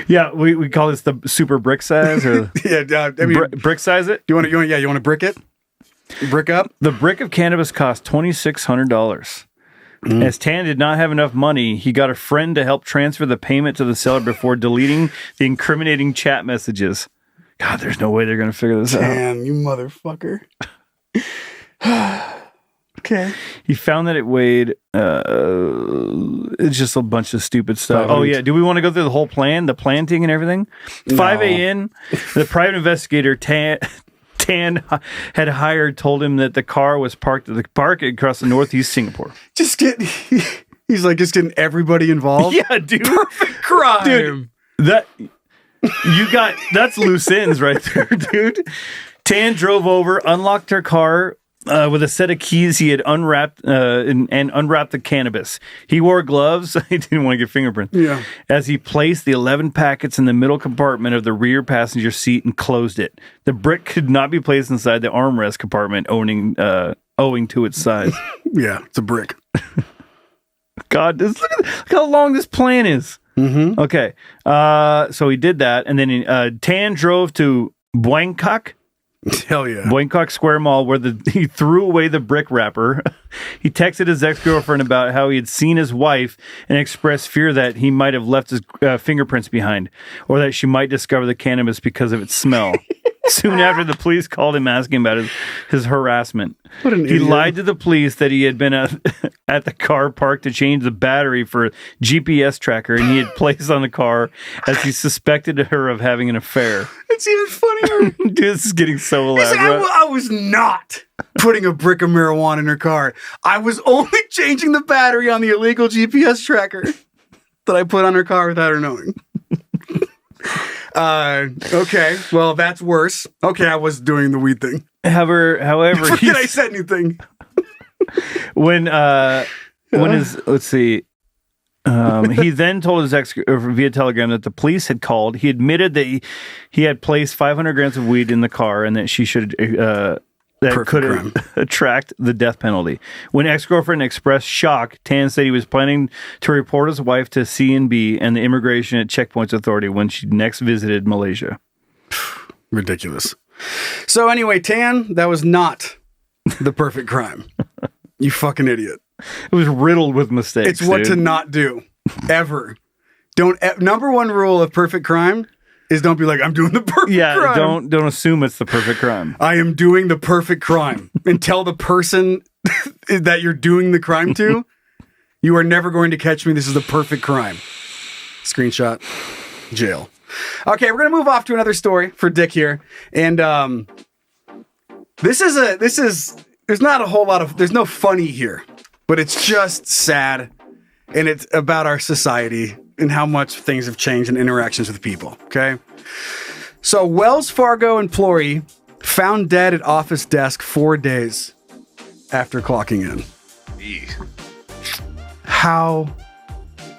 Yeah, we call this the super brick size, or Yeah, I mean, brick size it. you want to brick it? Brick up? The brick of cannabis cost $2,600. As Tan did not have enough money, he got a friend to help transfer the payment to the seller before deleting the incriminating chat messages. God, there's no way they're going to figure this out. Damn, you motherfucker. Okay. He found that it weighed, it's just a bunch of stupid stuff. Oh, yeah. Do we want to go through the whole plan, the planting and everything? 5 a.m., the private investigator, Tan had hired told him that the car was parked at the park across the northeast Singapore. He's getting everybody involved. Yeah, dude. Perfect crime. Dude, that's loose ends right there, dude. Tan drove over, unlocked her car with a set of keys he had unwrapped and unwrapped the cannabis. He wore gloves. He didn't want to get fingerprints. Yeah. As he placed the 11 packets in the middle compartment of the rear passenger seat and closed it. The brick could not be placed inside the armrest compartment owing to its size. Yeah, it's a brick. God, look how long this plan is. Mm-hmm. Okay. So he did that. And then Tan drove to Bangkok. Hell yeah. Bangkok Square Mall, where he threw away the brick wrapper. He texted his ex-girlfriend about how he had seen his wife and expressed fear that he might have left his fingerprints behind, or that she might discover the cannabis because of its smell. Soon after, the police called him asking about his harassment. What an He idiot. lied to the police that he had been at the car park to change the battery for a GPS tracker, and he had placed on the car as he suspected her of having an affair. It's even funnier. Dude, this is getting so He's like, elaborate. I was not putting a brick of marijuana in her car. I was only changing the battery on the illegal GPS tracker that I put on her car without her knowing. Okay. Well, that's worse. Okay, I was doing the weed thing. However, Forget I said anything. when his let's see. He then told his ex via telegram that the police had called. He admitted that he had placed 500 grams of weed in the car and that she should that could attract the death penalty. When ex-girlfriend expressed shock, Tan said he was planning to report his wife to C&B and the Immigration and Checkpoints Authority when she next visited Malaysia. Ridiculous. So anyway, Tan, that was not the perfect crime. You fucking idiot. It was riddled with mistakes. It's what to not do. Ever. Number one rule of perfect crime is don't be like, I'm doing the perfect crime. Don't assume it's the perfect crime. I am doing the perfect crime. And tell the person that you're doing the crime to, you are never going to catch me. This is the perfect crime. Screenshot. Jail. Okay, we're going to move off to another story for Dick here. And there's not a whole lot of, there's no funny here, but it's just sad. And it's about our society and how much things have changed in interactions with people. Okay. So Wells Fargo employee found dead at office desk 4 days after clocking in. Eek. How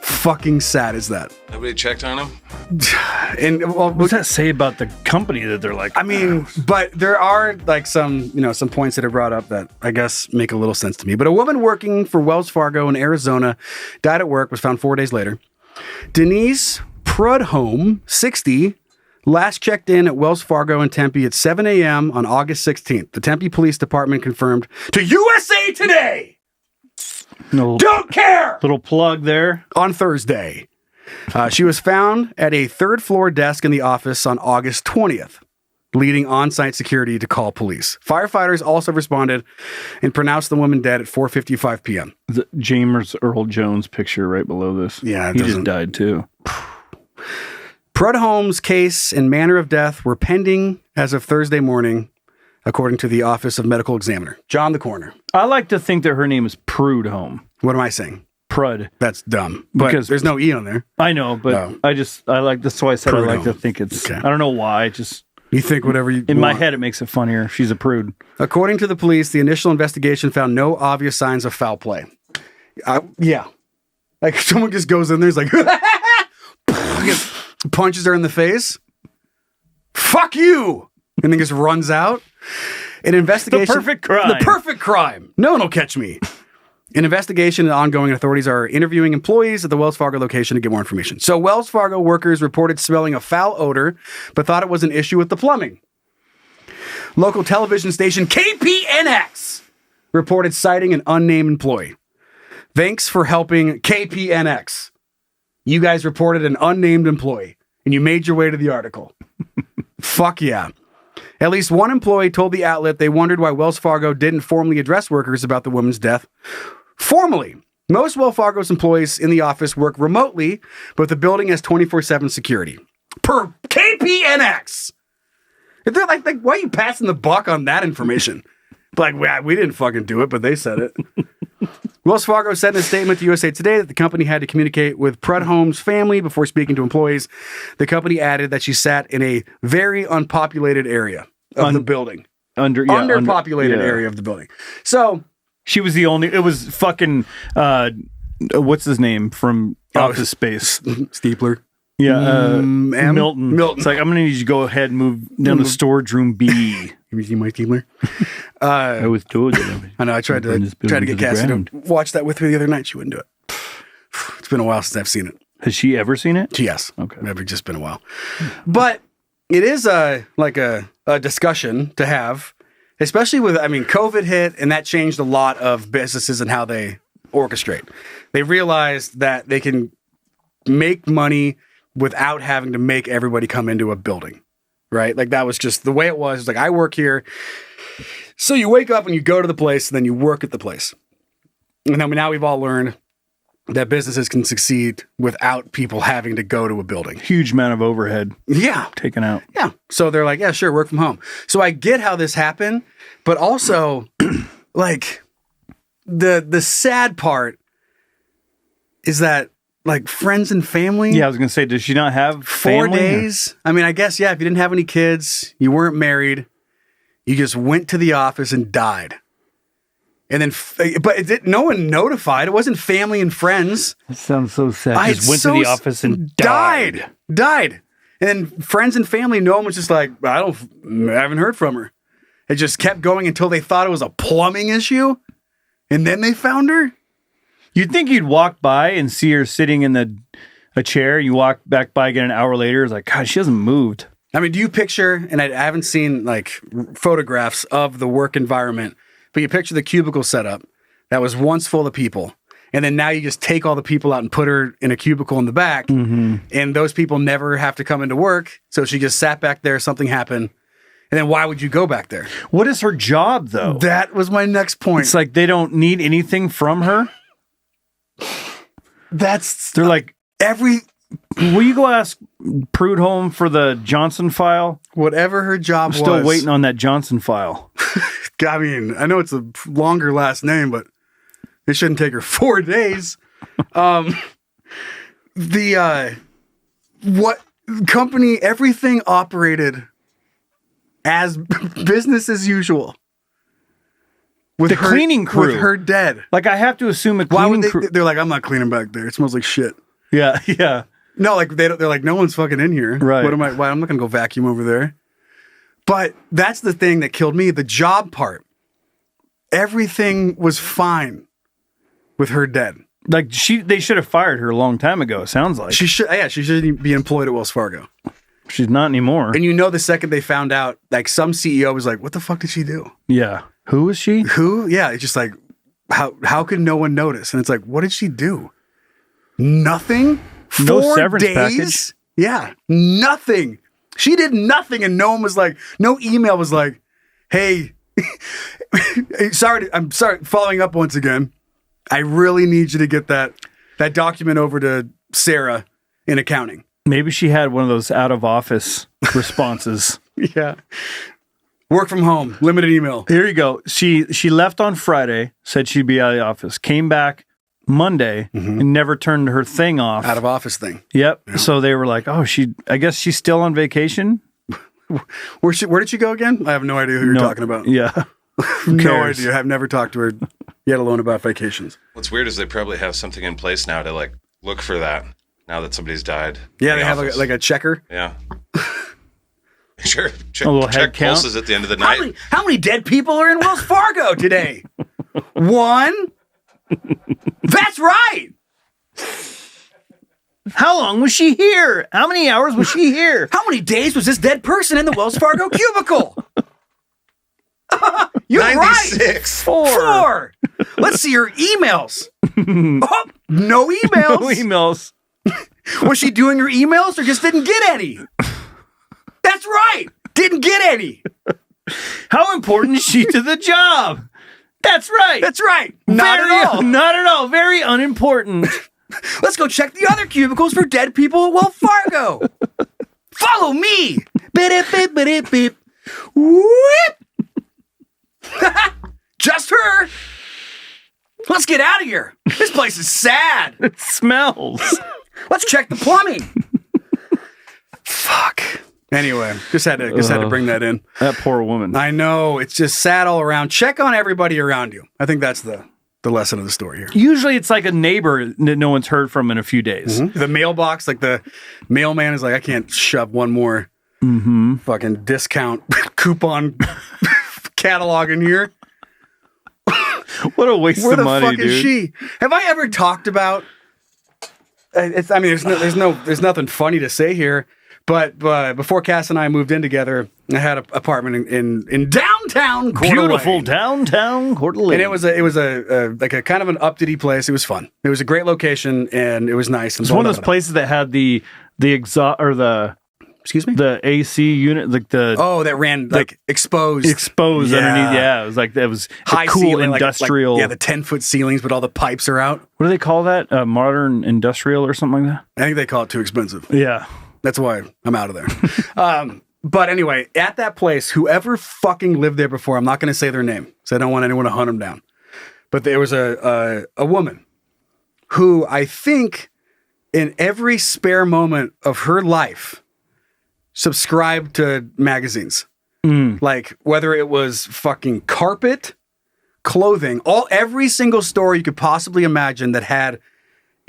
fucking sad is that? Nobody checked on him? And well, What does that say about the company that they're like? I mean, but there are like some points that are brought up that I guess make a little sense to me. But a woman working for Wells Fargo in Arizona died at work, was found 4 days later. Denise Prudhomme, 60, last checked in at Wells Fargo in Tempe at 7 a.m. on August 16th. The Tempe Police Department confirmed to USA Today. Don't care! Little plug there. On Thursday. She was found at a third-floor desk in the office on August 20th, leading on-site security to call police. Firefighters also responded and pronounced the woman dead at 4:55 p.m. The James Earl Jones picture right below this. Yeah, he just died too. Prudhomme's case and manner of death were pending as of Thursday morning, according to the Office of Medical Examiner. John the coroner. I like to think that her name is Prudhomme. What am I saying? Prud. That's dumb. But Because there's no E on there. I know, but I like, that's why I said Prudhomme. I like to think it's, Okay. I don't know why, just You think whatever you in my want. head it makes it funnier. She's a prude. According to the police, the initial investigation found no obvious signs of foul play. Yeah. Like someone just goes in there, is like, punches her in the face. Fuck you! And then just runs out. An investigation. The perfect crime. The perfect crime. No one will catch me. An investigation is ongoing, and authorities are interviewing employees at the Wells Fargo location to get more information. So Wells Fargo workers reported smelling a foul odor, but thought it was an issue with the plumbing. Local television station KPNX reported citing an unnamed employee. Thanks for helping KPNX. You guys reported an unnamed employee, and you made your way to the article. Fuck yeah. At least one employee told the outlet they wondered why Wells Fargo didn't formally address workers about the woman's death. Formally, most Wells Fargo's employees in the office work remotely, but the building has 24/7 security. Per KPNX! They're like, why are you passing the buck on that information? Like, we didn't fucking do it, but they said it. Wells Fargo said in a statement to USA Today that the company had to communicate with Prudhomme's family before speaking to employees. The company added that she sat in a very unpopulated area of the building. Underpopulated area of the building. So she was the only, it was fucking, what's his name from Office Space? Steepler. Yeah. Milton. It's like, I'm going to need you to go ahead and move down to storage room B. You see my Steepler? I was told that. I know. I tried to get Cassie to watch that with me the other night. She wouldn't do it. It's been a while since I've seen it. Has she ever seen it? Yes. Okay. Maybe just been a while. But it is a discussion to have, especially with, COVID hit, and that changed a lot of businesses and how they orchestrate. They realized that they can make money without having to make everybody come into a building, right? Like that was just the way it was. It's like, I work here. So you wake up and you go to the place and then you work at the place. And then now we've all learned that businesses can succeed without people having to go to a building. Huge amount of overhead. Yeah. Taken out. Yeah. So they're like, yeah, sure, work from home. So I get how this happened, but also like the sad part is that like friends and family. Yeah, I was gonna say, does she not have 4 family? days? I mean, I guess, yeah, if you didn't have any kids, you weren't married, you just went to the office and died. And then, no one notified. It wasn't family and friends. That sounds so sad. I Just went to the office and died. And then friends and family, no one was just like, I haven't heard from her. It just kept going until they thought it was a plumbing issue. And then they found her. You'd think you'd walk by and see her sitting in a chair. You walk back by again an hour later. It's like, God, she hasn't moved. I mean, do you picture, and I haven't seen like photographs of the work environment, but you picture the cubicle setup that was once full of people. And then now you just take all the people out and put her in a cubicle in the back. Mm-hmm. And those people never have to come into work. So she just sat back there. Something happened. And then why would you go back there? What is her job, though? That was my next point. It's like they don't need anything from her. They're like, will you go ask Prudhomme for the Johnson file? Whatever her job was. Still waiting on that Johnson file. I mean, I know it's a longer last name, but it shouldn't take her 4 days. What company, everything operated as business as usual. With the cleaning crew. With her dead. Like, I have to assume a Why cleaning would crew. they're like, I'm not cleaning back there. It smells like shit. Yeah, yeah. No, like they're like, no one's fucking in here. Right. I'm not gonna go vacuum over there. But that's the thing that killed me, the job part. Everything was fine with her dead. Like they should have fired her a long time ago, it sounds like. She shouldn't be employed at Wells Fargo. She's not anymore. And the second they found out, like some CEO was like, what the fuck did she do? Yeah. Who is she? Who? Yeah, it's just like, how could no one notice? And it's like, what did she do? Nothing? No 4 severance days? package? Yeah, nothing. She did nothing, and no one was like, no email was like, hey, I'm sorry, following up once again. I really need you to get that document over to Sarah in accounting. Maybe she had one of those out of office responses. Yeah. Work from home, limited email. Here you go. She left on Friday, said she'd be out of the office, came back Monday and never turned her thing off. Out of office thing. Yep. Yeah. So they were like, oh, I guess she's still on vacation. Where did she go again? I have no idea who you're talking about. Yeah. No idea. I've never talked to her, yet alone about vacations. What's weird is they probably have something in place now to like look for that now that somebody's died. Yeah, they have like a checker. Yeah. Sure. A little head check count. pulses at the end of the night. How many dead people are in Wells Fargo today? 1? That's right. How long was she here? How many hours was she here? How many days was this dead person in the Wells Fargo cubicle? You're 96. Right. 4. Let's see her emails. Oh, no emails. No emails. Was she doing her emails or just didn't get any? That's right. Didn't get any. How important is she to the job? That's right. That's right. Not at all. Not at all. Very unimportant. Let's go check the other cubicles for dead people at Wells Fargo. Follow me. Beep, beep, beep, beep. Whoop. Just her. Let's get out of here. This place is sad. It smells. Let's check the plumbing. Fuck. Anyway, just had to bring that in. That poor woman. I know. It's just sad all around. Check on everybody around you. I think that's the lesson of the story here. Usually it's like a neighbor that no one's heard from in a few days. Mm-hmm. The mailbox, like the mailman is like, I can't shove one more fucking discount coupon catalog in here. What a waste of money, dude. Where the fuck is she? Have I ever talked about? There's nothing funny to say here. But before Cass and I moved in together, I had an apartment in downtown Coeur d'Alene. Beautiful downtown Coeur d'Alene. And it was a like a kind of an up-to-date place. It was fun. It was a great location and it was nice. It's one of those places that had the exhaust or the AC unit, like that ran like exposed underneath. Yeah, it was like that was high cool ceiling, industrial. the 10-foot ceilings, but all the pipes are out. What do they call that? Modern industrial or something like that? I think they call it too expensive. Yeah. That's why I'm out of there. But anyway, at that place, whoever fucking lived there before, I'm not going to say their name, so I don't want anyone to hunt them down. But there was a woman who I think in every spare moment of her life, subscribed to magazines. Like whether it was fucking carpet, clothing, every single store you could possibly imagine that had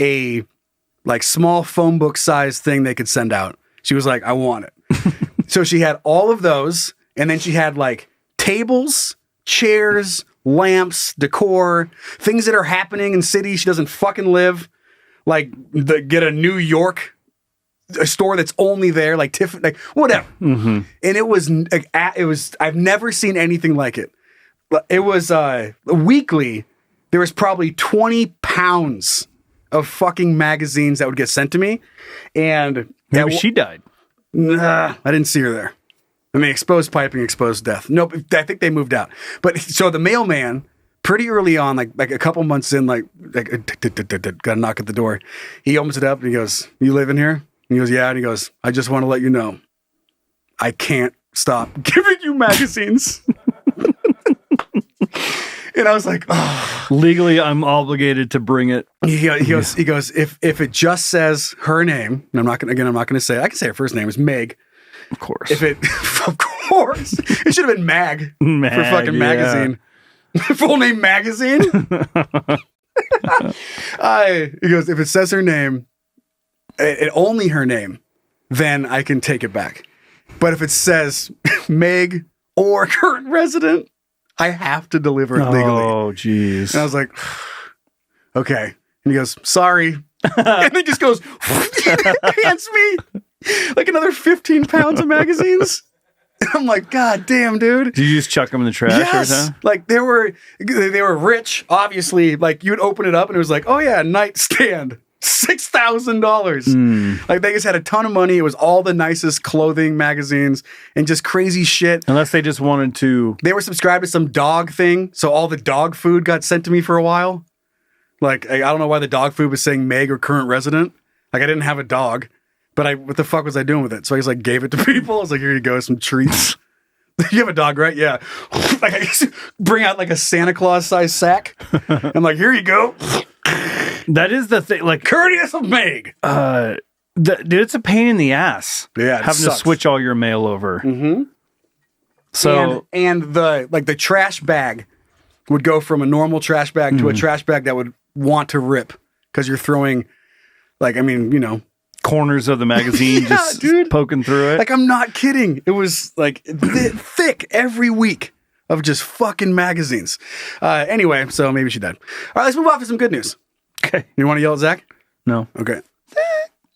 a like small phone book size thing they could send out. She was like, I want it. So she had all of those, and then she had like tables, chairs, lamps, decor, things that are happening in cities she doesn't fucking live. Like get a New York a store that's only there, like Tiffany, like whatever. And it was I've never seen anything like it. It was weekly. There was probably 20 pounds of fucking magazines that would get sent to me, and Maybe she died. Nah, I didn't see her there. I mean, exposed piping, exposed death. Nope, I think they moved out. But so the mailman, pretty early on, like a couple months in, got a knock at the door. He opens it up and he goes, "You live in here?" And he goes, "Yeah." And he goes, "I just want to let you know, I can't stop giving you magazines." And I was like, "Oh." Legally, I'm obligated to bring it. He goes, if it just says her name, and I'm not gonna say it. I can say her first name is Meg. Of course. Of course, it should have been Mag for fucking magazine. Full name magazine. He goes, if it says her name, only her name, then I can take it back. But if it says Meg or current resident, I have to deliver it legally. Oh, jeez. And I was like, okay. And he goes, sorry. And then just goes, hands me like another 15 pounds of magazines. And I'm like, God damn, dude. Did you just chuck them in the trash every time? Like they were rich, obviously. Like you'd open it up and it was like, oh yeah, nightstand. $6,000. Like they just had a ton of money. It was all the nicest clothing, magazines, and just crazy shit. Unless they just wanted to. They were subscribed to some dog thing, so all the dog food got sent to me for a while. Like I don't know why the dog food was saying Meg or current resident. Like I didn't have a dog, but what the fuck was I doing with it? So I just like gave it to people. I was like, here you go, some treats. You have a dog, right? Yeah. Like I just bring out like a Santa Claus size sack. I'm like, here you go. That is the thing, like courteous of Meg. Dude, it's a pain in the ass. Yeah, having to switch all your mail over. Mm-hmm. So and the trash bag would go from a normal trash bag to a trash bag that would want to rip because you're throwing, like, I mean, you know, corners of the magazine just poking through it. Like I'm not kidding. It was like thick every week of just fucking magazines. Anyway, so maybe she died. All right, let's move on to some good news. Okay. You want to yell at Zach? No. Okay.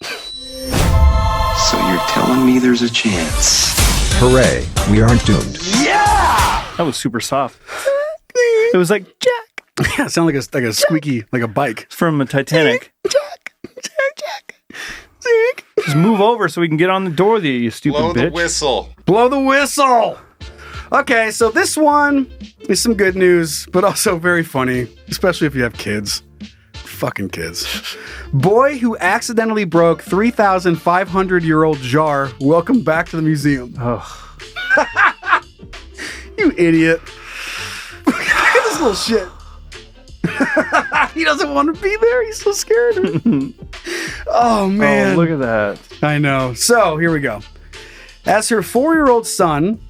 So you're telling me there's a chance? Hooray, we aren't doomed. Yeah! That was super soft. It was like, Jack. Yeah, it sounded like a squeaky, like a bike. It's from a Titanic. Jack. Just move over so we can get on the door with you stupid bitch. Blow the whistle. Blow the whistle! Okay, so this one is some good news, but also very funny, especially if you have kids. Fucking kids. Boy who accidentally broke 3,500-year-old jar. Welcome back to the museum. Oh. You idiot. Look at this little shit. He doesn't want to be there. He's so scared. Oh, man. Oh, look at that. I know. So, here we go. As her 4-year-old son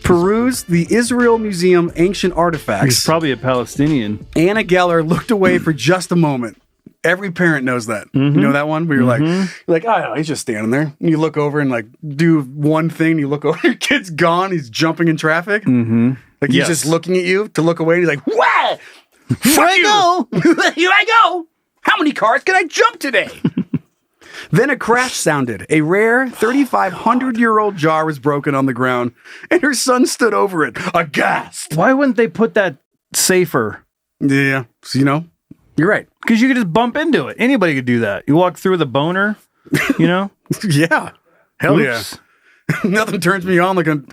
perused the Israel Museum ancient artifacts. He's probably a Palestinian. Anna Geller looked away for just a moment. Every parent knows that. You know that one where you're like, oh, he's just standing there. And you look over and like do one thing. You look over, your kid's gone. He's jumping in traffic. Like he's just looking at you to look away. And he's like, what? Here I go. Here I go. How many cars can I jump today? Then a crash sounded. A rare 3,500-year-old jar was broken on the ground, and her son stood over it, aghast. Why wouldn't they put that safer? Yeah, so, you know, you're right. Because you could just bump into it. Anybody could do that. You walk through with a boner, you know? Yeah. Hell yeah. Nothing turns me on like an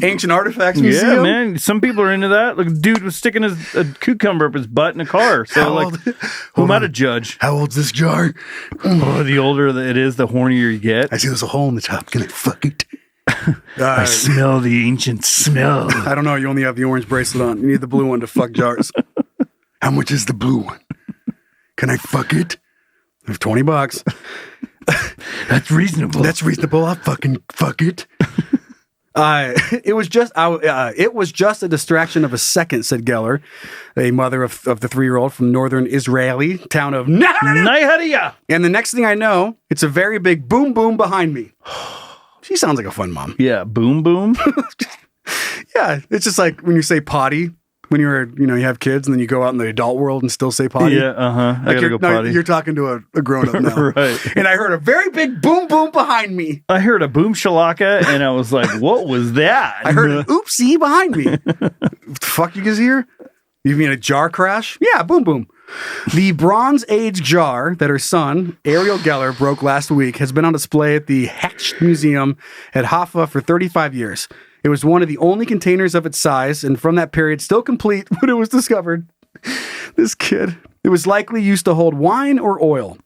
ancient artifacts museum. Yeah, man. Some people are into that. Like, a dude was sticking a cucumber up his butt in a car. So, who am I to judge? How old's this jar? Oh, the older it is, the hornier you get. I see there's a hole in the top. Can I fuck it? I smell the ancient smell. I don't know. You only have the orange bracelet on. You need the blue one to fuck jars. How much is the blue one? Can I fuck it? $20. That's reasonable. That's reasonable. I'll fucking fuck it. It was just a distraction of a second, said Geller, a mother of the 3-year-old from northern Israeli town of Nahariya. And the next thing I know, it's a very big boom boom behind me. She sounds like a fun mom. Yeah, boom boom. Yeah, it's just like when you say potty. When you have kids and then you go out in the adult world and still say potty. Yeah, I Like gotta go potty. you're talking to a grown-up now. Right. And I heard a very big boom boom behind me. I heard a boom shalaka and I was like, what was that? I heard an oopsie behind me. The fuck you guys hear? You mean a jar crash? Yeah, boom boom. The Bronze Age jar that her son, Ariel Geller, broke last week has been on display at the Hecht Museum at Haifa for 35 years. It was one of the only containers of its size, and from that period, still complete when it was discovered. This kid. It was likely used to hold wine or oil.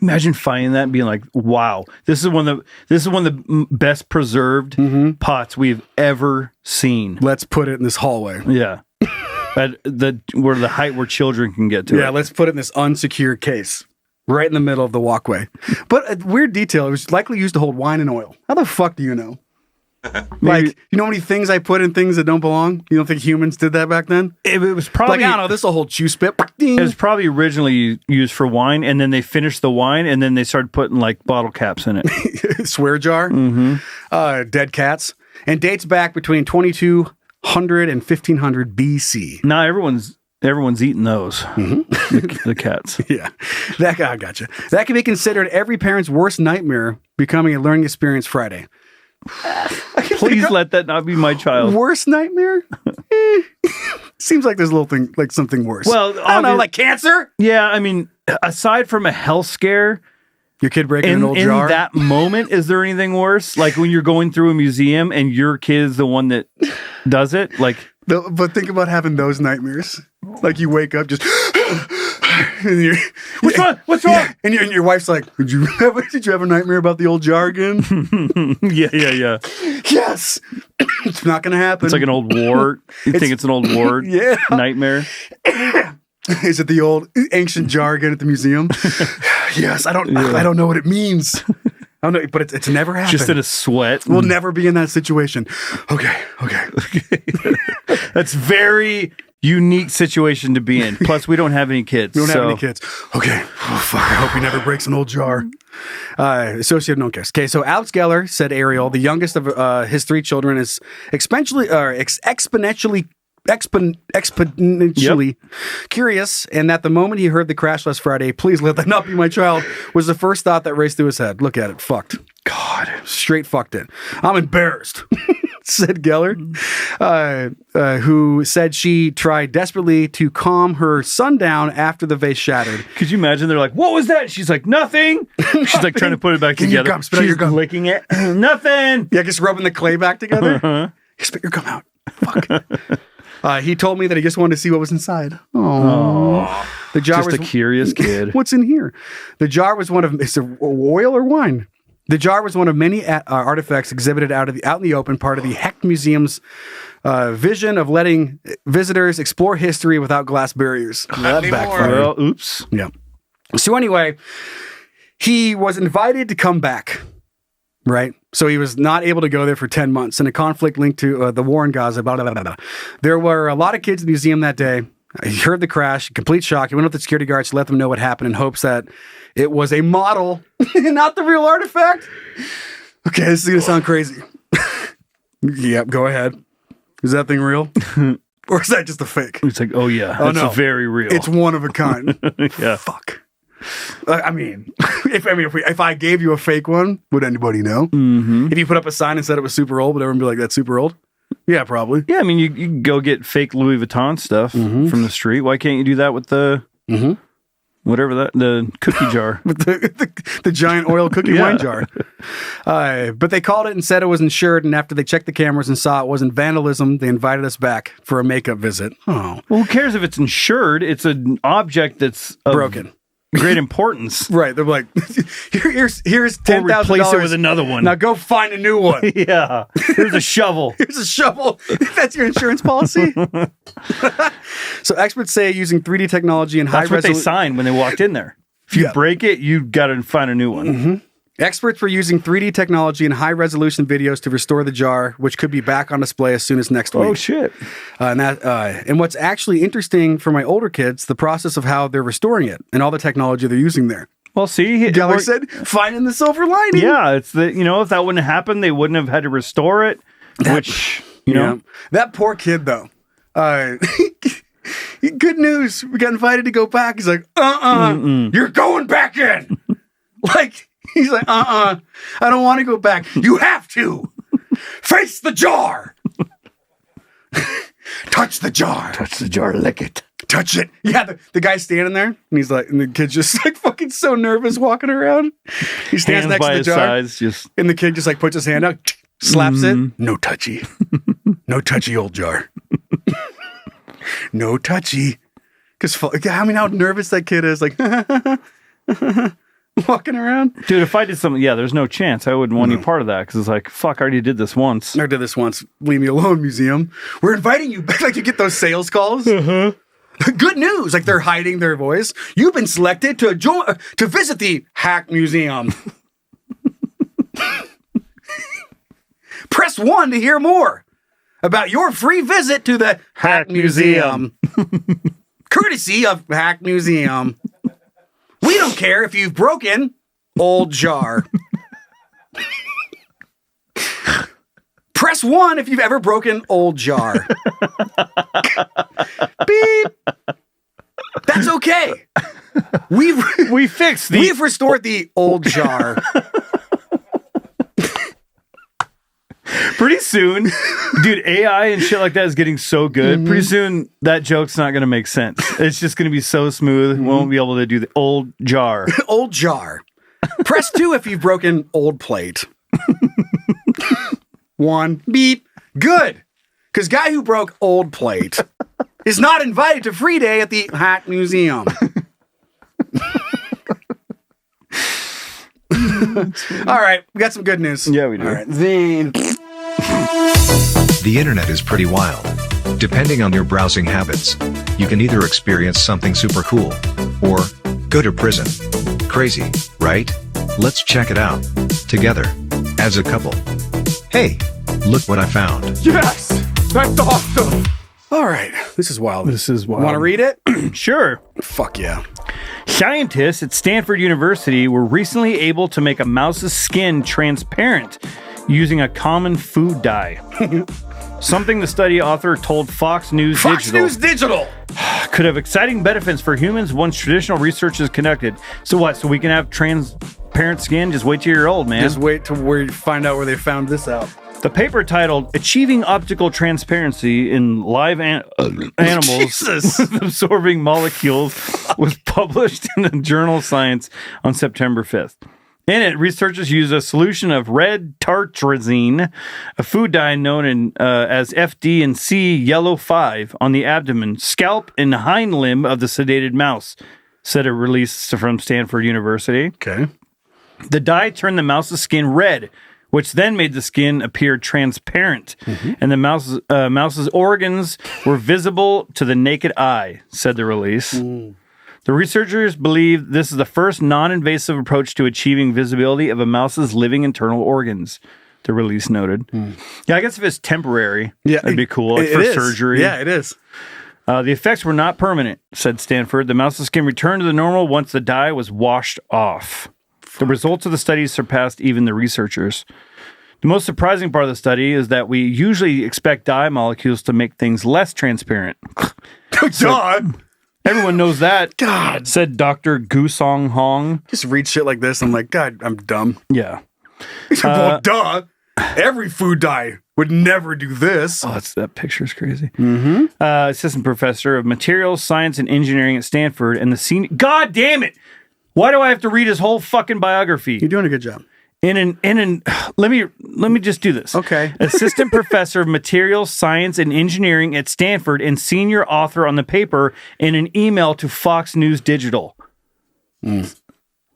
Imagine finding that and being like, wow, this is one of the best preserved pots we've ever seen. Let's put it in this hallway. Yeah. At the height where children can get to it. Yeah, let's put it in this unsecured case. Right in the middle of the walkway. But a weird detail, it was likely used to hold wine and oil. How the fuck do you know? Like, you know how many things I put in things that don't belong? You don't think humans did that back then? It was probably... Like, I don't know, this will hold chew spit. It was probably originally used for wine, and then they finished the wine, and then they started putting, like, bottle caps in it. Swear jar. Dead cats. And dates back between 2200 and 1500 BC. Now everyone's eating those. The cats. Yeah. That guy, I gotcha. That can be considered every parent's worst nightmare, becoming a learning experience Friday. Please let that not be my child. Worst nightmare? Seems like there's a little thing, like something worse. Well, I don't know, like cancer? Yeah, I mean, aside from a health scare, your kid breaking an old jar? In that moment, is there anything worse? Like when you're going through a museum and your kid's the one that does it? Like, but think about having those nightmares. Like you wake up just... and What's wrong? Yeah. And your wife's like, did you have a nightmare about the old jar again? Yeah. Yes. It's not going to happen. It's like an old wart. You think it's an old wart? Yeah. Nightmare? Is it the old ancient jar again at the museum? Yes. I don't know what it means. I don't know, but it's never happened. Just in a sweat. We'll never be in that situation. Okay. That's very unique situation to be in. Plus, we don't have any kids. We don't have any kids. Okay. Oh, fuck. I hope he never breaks an old jar. Associate no cares. Okay, so Alex Geller, said Ariel, the youngest of his 3 children, is exponentially curious, and that the moment he heard the crash last Friday, please let that not be my child, was the first thought that raced through his head. Look at it. Fucked. God. Straight fucked it. I'm embarrassed. Said Geller, who said she tried desperately to calm her son down after the vase shattered. Could you imagine? They're like, what was that? She's like, nothing. She's like trying to put it back together. She's licking it. Nothing. Yeah, just rubbing the clay back together. Spit your gum out. Fuck. He told me that he just wanted to see what was inside. Oh, the jar just was a curious kid. What's in here? The jar was one of, is it oil or wine? The jar was one of many artifacts exhibited out in the open, part of the Hecht Museum's vision of letting visitors explore history without glass barriers. That backfired. Well, oops. Yeah. So anyway, he was invited to come back, right? So he was not able to go there for 10 months in a conflict linked to the war in Gaza. Blah, blah, blah, blah. There were a lot of kids in the museum that day. He heard the crash, complete shock. He went up to the security guards to let them know what happened in hopes that it was a model, not the real artifact. Okay, this is going to sound crazy. Yep, go ahead. Is that thing real? Or is that just a fake? It's like, oh yeah, that's very real. It's one of a kind. Yeah. Fuck. I mean, if I gave you a fake one, would anybody know? Mm-hmm. If you put up a sign and said it was super old, would everyone be like, that's super old? Yeah, probably. Yeah, I mean, you can go get fake Louis Vuitton stuff from the street. Why can't you do that with the whatever the cookie jar? With the giant oil cookie wine jar. But they called it and said it was insured, and after they checked the cameras and saw it wasn't vandalism, they invited us back for a makeup visit. Oh. Well, who cares if it's insured? It's an object that's broken. Great importance. Right. They're like, here's $10,000. Replace it with another one. Now go find a new one. Yeah. Here's a shovel. Here's a shovel. That's your insurance policy. So experts say using 3D technology and high resolution. That's what they signed when they walked in there. If you break it, you got to find a new one. Mm-hmm. Experts were using 3D technology and high-resolution videos to restore the jar, which could be back on display as soon as next week. Oh, shit. And what's actually interesting for my older kids, the process of how they're restoring it and all the technology they're using there. Well, see, Geller said, finding the silver lining. Yeah, it's the if that wouldn't happen, they wouldn't have had to restore it. That poor kid though. Good news, we got invited to go back. He's like, you're going back in. He's like, I don't want to go back. You have to face the jar. Touch the jar. Touch the jar, lick it. Touch it. Yeah, the guy's standing there, and he's like, and the kid's just like fucking so nervous walking around. He stands Hands next by to the his jar, sides, and the kid just like puts his hand out, slaps it. No touchy. No touchy, old jar. No touchy. Because I mean, how nervous that kid is, like walking around. Dude, if I did something, there's no chance I wouldn't want any part of that because it's like, fuck, I already did this once. I did this once. Leave me alone, museum. We're inviting you back. Like you get those sales calls. Good news. Like they're hiding their voice. You've been selected to visit the Hack Museum. Press 1 to hear more about your free visit to the Hack Museum. Courtesy of Hack Museum. We don't care if you've broken old jar. Press 1 if you've ever broken old jar. Beep. That's okay. We fixed We've restored the old jar. Pretty soon, dude, AI and shit like that is getting so good. Pretty soon, that joke's not going to make sense. It's just going to be so smooth. We won't be able to do the old jar. Old jar. Press 2 if you've broken old plate. 1. Beep. Good. Because guy who broke old plate is not invited to free day at the Hack Museum. All right. We got some good news. Yeah, we do. All right. Then... The internet is pretty wild. Depending on your browsing habits, you can either experience something super cool or go to prison. Crazy, right? Let's check it out together as a couple. Hey, look what I found. Yes! That's awesome! All right. This is wild. This is wild. Want to read it? Sure. Fuck yeah. Scientists at Stanford University were recently able to make a mouse's skin transparent using a common food dye. Something the study author told Fox News Digital could have exciting benefits for humans once traditional research is conducted. So what? So we can have transparent skin? Just wait till you're old, man. Just wait till we find out where they found this out. The paper titled Achieving Optical Transparency in Live Animals with Absorbing Molecules was published in the journal Science on September 5th. In it, researchers used a solution of red tartrazine, a food dye known as FD and C yellow 5, on the abdomen, scalp, and hind limb of the sedated mouse, said a release from Stanford University. Okay. The dye turned the mouse's skin red, which then made the skin appear transparent, and the mouse's organs were visible to the naked eye, said the release. The researchers believe this is the first non-invasive approach to achieving visibility of a mouse's living internal organs, the release noted. Yeah, I guess if it's temporary, that'd be cool for surgery. Yeah, it is. The effects were not permanent, said Stanford. The mouse's skin returned to the normal once the dye was washed off. The results of the study surpassed even the researchers. The most surprising part of the study is that we usually expect dye molecules to make things less transparent. God. Everyone knows that. God. Said Dr. Gusong Hong. Just read shit like this. I'm like, God, I'm dumb. Yeah. Well, duh. Every food dye would never do this. Oh, that picture's crazy. Assistant professor of materials science and engineering at Stanford and the senior... God damn it! Why do I have to read his whole fucking biography? You're doing a good job. Let me just do this. Okay. Assistant professor of materials science and engineering at Stanford and senior author on the paper in an email to Fox News Digital.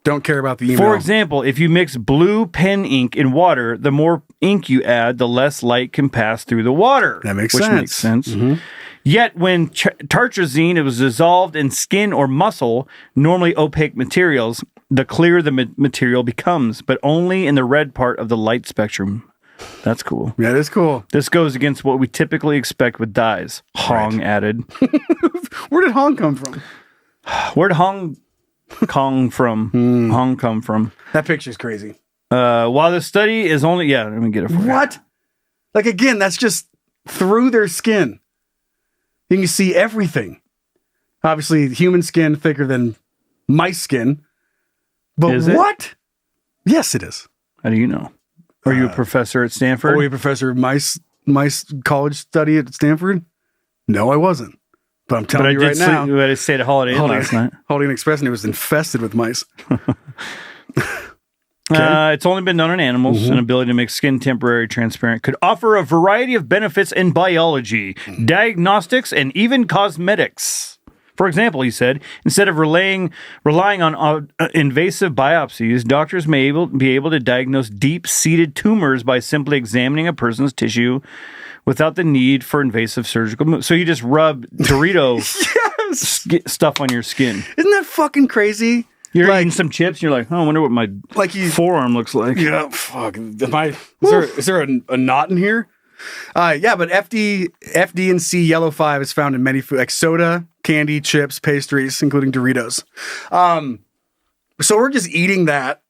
Don't care about the email. For example, if you mix blue pen ink in water, the more ink you add, the less light can pass through the water. That makes which sense. Makes sense. Yet when tartrazine is dissolved in skin or muscle, normally opaque materials, the clearer the material becomes, but only in the red part of the light spectrum. That's cool. That is cool. This goes against what we typically expect with dyes. Hong added. Where did Hong come from? Where'd Hong Kong from? Hong come from? That picture's crazy. While the study is only... Yeah, let me get it for you. What? Like, again, that's just through their skin. You can see everything. Obviously, human skin thicker than mice skin. But Is it? what? Yes, it is. How do you know? Are you a professor at Stanford? Are you a professor of mice college study at Stanford? No, I wasn't. But I'm telling you right now. But I stayed at Holiday Inn last night. Holiday Inn Express, and it was infested with mice. It's only been done on animals. An ability to make skin temporarily transparent could offer a variety of benefits in biology, diagnostics, and even cosmetics. For example, he said, instead of relying on invasive biopsies, doctors may be able to diagnose deep-seated tumors by simply examining a person's tissue without the need for invasive surgical moves. So you just rub Dorito stuff on your skin. Isn't that fucking crazy? You're eating some chips, and you're like, oh, I wonder what my forearm looks like. Yeah, fuck. Is there a knot in here? Yeah, but FD&C yellow 5 is found in many food, like soda, candy, chips, pastries, including Doritos. So we're just eating that,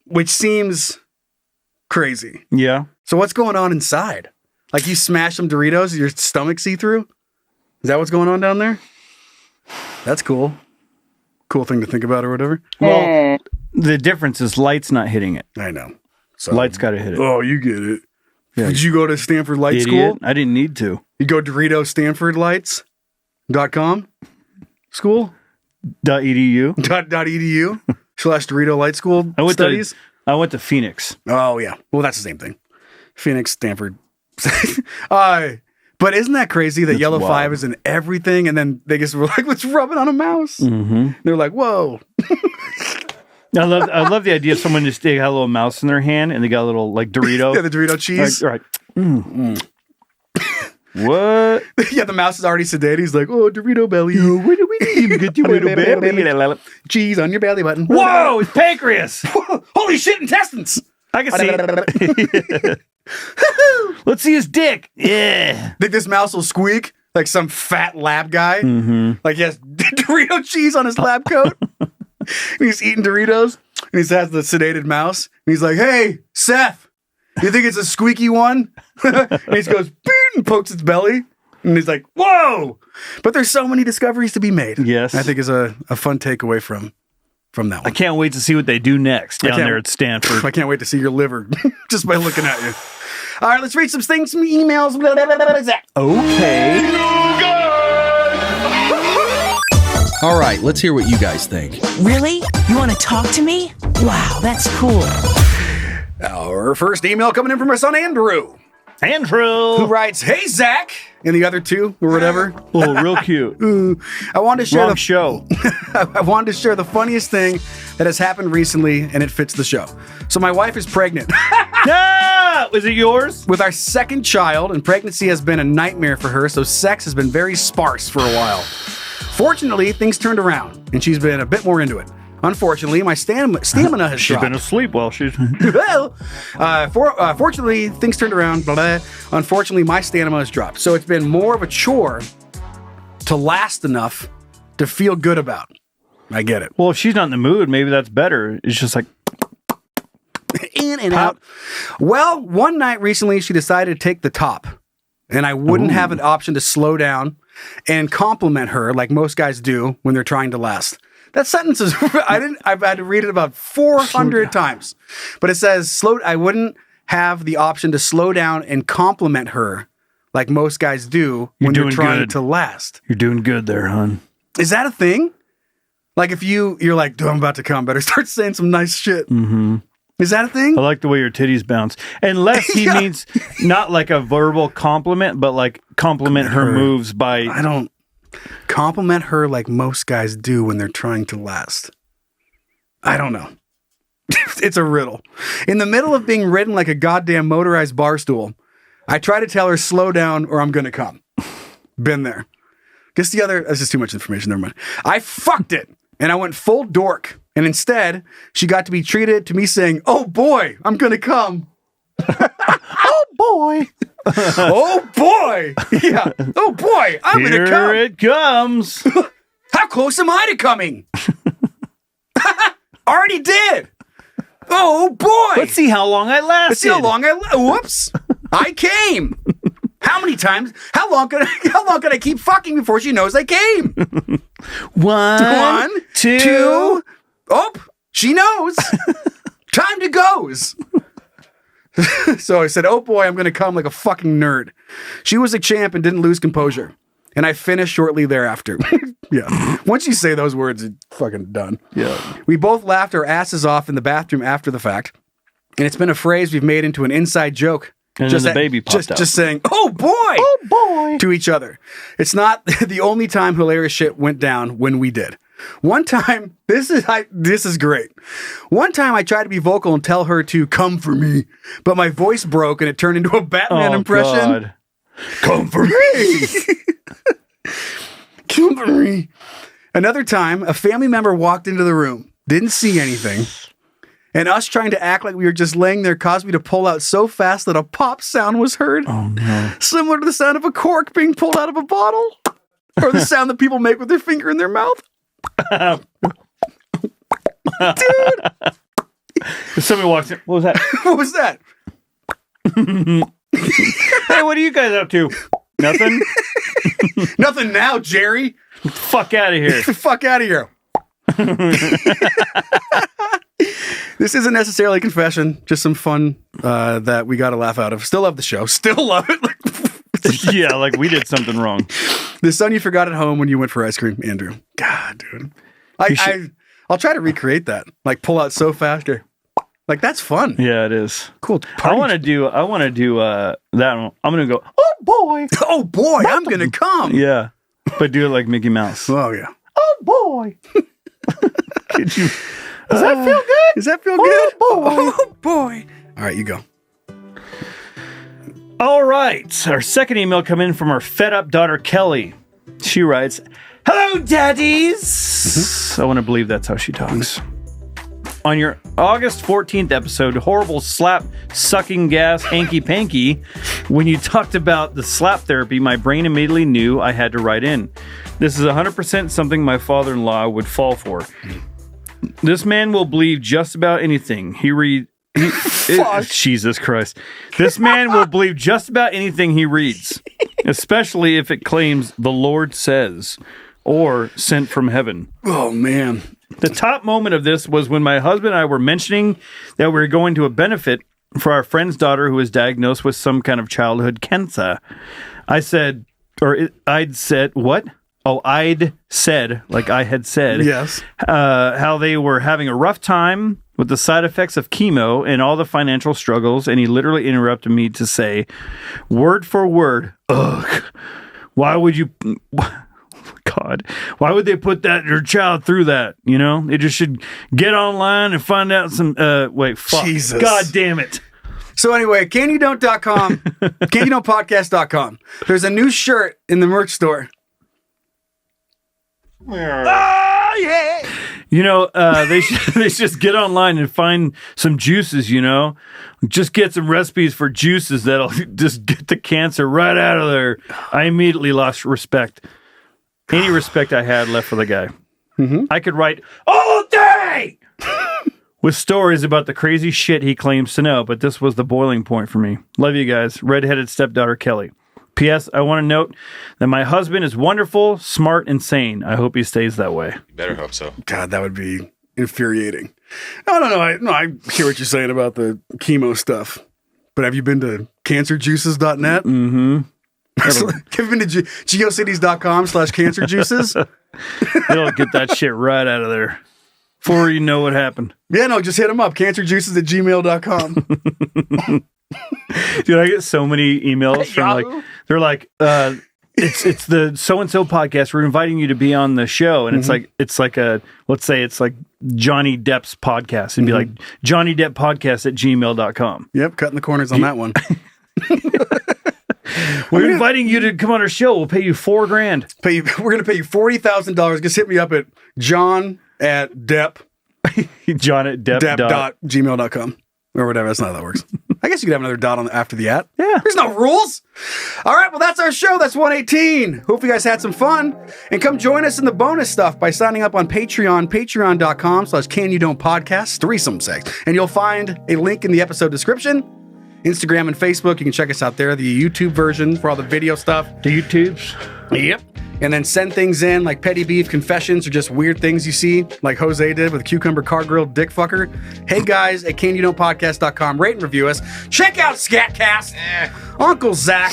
which seems crazy. Yeah. So what's going on inside? Like you smash some Doritos, your stomach see through? Is that what's going on down there? That's cool. Cool thing to think about or whatever. Well, the difference is light's not hitting it. I know. So light's got to hit it. Oh, you get it. Yeah. Did you go to Stanford Light Idiot. School? I didn't need to. You go DoritoStanfordLights.com school? .edu. .edu / Dorito Light School studies? I went to Phoenix. Oh, yeah. Well, that's the same thing. Phoenix, Stanford. But isn't that crazy that yellow 5 is in everything? And then they just were like, let's rub it on a mouse. They're like, whoa. I love the idea of someone just they got a little mouse in their hand and they got a little like Dorito. Yeah, the Dorito cheese. Right. What? Yeah, the mouse is already sedated. He's like, oh, Dorito belly. What do we need? Get your little belly. Cheese on your belly button. Whoa, it's pancreas. Holy shit, intestines. I can see it. Let's see his dick. Yeah. Think this mouse will squeak like some fat lab guy? Like he has Dorito cheese on his lab coat. And he's eating Doritos. And he has the sedated mouse. And he's like, hey, Seth, you think it's a squeaky one? And he goes, beep, and pokes its belly. And he's like, whoa. But there's so many discoveries to be made. Yes. I think is a fun takeaway from that one. I can't wait to see what they do next down there at Stanford. I can't wait to see your liver just by looking at you. All right, let's read some things, some emails. Okay. All right, let's hear what you guys think. Really? You want to talk to me? Wow, that's cool. Our first email coming in from our son, Andrew. Who writes, hey, Zach, and the other two, or whatever. Oh, real cute. I wanted to share Wrong show. I wanted to share the funniest thing that has happened recently, and it fits the show. So my wife is pregnant. Was it yours? With our second child, and pregnancy has been a nightmare for her, so sex has been very sparse for a while. Fortunately, things turned around, and she's been a bit more into it. Unfortunately, my stamina has dropped. She's been asleep while she's... Well, fortunately, things turned around. Blah, blah. Unfortunately, my stamina has dropped. So it's been more of a chore to last enough to feel good about. I get it. Well, if she's not in the mood, maybe that's better. It's just like... in and out. Well, one night recently, she decided to take the top. And I wouldn't have an option to slow down and compliment her like most guys do when they're trying to last. That sentence is, I've had to read it about 400 times. But it says, I wouldn't have the option to slow down and compliment her like most guys do when they're trying to last. You're doing good there, hon. Is that a thing? Like if you're like, dude, I'm about to come, better start saying some nice shit. Is that a thing? I like the way your titties bounce. Unless he means not like a verbal compliment, but like compliment her moves by... I don't compliment her like most guys do when they're trying to last. I don't know. It's a riddle. In the middle of being ridden like a goddamn motorized bar stool, I try to tell her slow down or I'm going to come. Been there. Guess the other, that's just too much information. Never mind. I fucked it and I went full dork. And instead, she got to be treated to me saying, "Oh boy, I'm going to come." Oh boy. Oh boy. Yeah. Oh boy, I'm going to come. Here it comes. How close am I to coming? Already did. Oh boy. Let's see how long I lasted. Let's see how long whoops. I came. How many times? How long can I keep fucking before she knows I came? One, two. Oh, she knows. Time to goes. So I said, "Oh boy, I'm going to come like a fucking nerd." She was a champ and didn't lose composure. And I finished shortly thereafter. Yeah. Once you say those words, it's fucking done. Yeah. We both laughed our asses off in the bathroom after the fact. And it's been a phrase we've made into an inside joke. And then the baby popped out. Just saying, "Oh boy!" Oh boy! To each other. It's not the only time hilarious shit went down when we did. One time, this is great. One time I tried to be vocal and tell her to come for me, but my voice broke and it turned into a Batman impression. God. Come for me! Come for me! Another time, a family member walked into the room, didn't see anything, and us trying to act like we were just laying there caused me to pull out so fast that a pop sound was heard. Oh no. Similar to the sound of a cork being pulled out of a bottle. Or the sound that people make with their finger in their mouth. Dude. If somebody walks in, what was that? What was that? Hey, what are you guys up to? Nothing? Nothing now, Jerry. Get the fuck out of here. Get the fuck out of here. This isn't necessarily a confession, just some fun that we got a laugh out of. Still love the show. Still love it. Yeah, like we did something wrong. The son you forgot at home when you went for ice cream, Andrew. God, dude. I'll try to recreate that. Like pull out so fast. Like that's fun. Yeah, it is. Cool. I want to do that one. I'm going to go, "Oh boy. Oh boy, I'm going to come." Yeah. But do it like Mickey Mouse. Oh yeah. Oh boy. Could you? Does that feel good? Does that feel good? Boy. Oh boy. All right, you go. All right. Our second email come in from our fed up daughter, Kelly. She writes, "Hello, daddies." I want to believe that's how she talks. On your August 14th episode, Horrible Slap Sucking Gas Hanky Panky, when you talked about the slap therapy, my brain immediately knew I had to write in. This is 100% something my father-in-law would fall for. This man will believe just about anything. Jesus Christ. This man will believe just about anything he reads, especially if it claims the Lord says or sent from heaven. Oh, man. The top moment of this was when my husband and I were mentioning that we were going to a benefit for our friend's daughter who was diagnosed with some kind of childhood cancer. I'd said, what? Oh, I'd said, like I had said, yes, how they were having a rough time with the side effects of chemo and all the financial struggles. And he literally interrupted me to say, word for word, ugh, why would you... God, why would they put your child through that? You know, they just should get online and find out some, Jesus. God damn it. So anyway, canyondon'tcom, canyondon'tpodcast.com. There's a new shirt in the merch store. Oh, yeah. You know, they should just get online and find some juices, you know, just get some recipes for juices that'll just get the cancer right out of there. I immediately lost respect. Any respect I had left for the guy. Mm-hmm. I could write all day with stories about the crazy shit he claims to know, but this was the boiling point for me. Love you guys. Redheaded stepdaughter Kelly. P.S. I want to note that my husband is wonderful, smart, and sane. I hope he stays that way. You better hope so. God, that would be infuriating. No, I hear what you're saying about the chemo stuff. But have you been to cancerjuices.net? Mm-hmm. Have you been to geocities.com/cancerjuices? They'll get that shit right out of there before you know what happened. Yeah, no, just hit them up. cancerjuices@gmail.com. Dude, I get so many emails from they're like, it's the so-and-so podcast. We're inviting you to be on the show. And it's like let's say it's like Johnny Depp's podcast. It'd be like Johnny Depp podcast @gmail.com. Yep, cutting the corners on that one. We're inviting you to come on our show. We'll pay you $4,000. We're going to pay you $40,000. Just hit me up at john@depp. John@depp.gmail.com. Or whatever. That's not how that works. I guess you could have another dot on after the at. Yeah. There's no rules. All right. Well, that's our show. That's 118. Hope you guys had some fun. And come join us in the bonus stuff by signing up on Patreon, patreon.com/canyoudon'tpodcast, threesome sex. And you'll find a link in the episode description. Instagram and Facebook. You can check us out there. The YouTube version for all the video stuff. The YouTubes. Yep. And then send things in like petty beef confessions or just weird things you see, like Jose did with cucumber car grill dick fucker. Hey guys at canyoudon'tpodcast.com. Rate and review us. Check out Scatcast. Uncle Zach.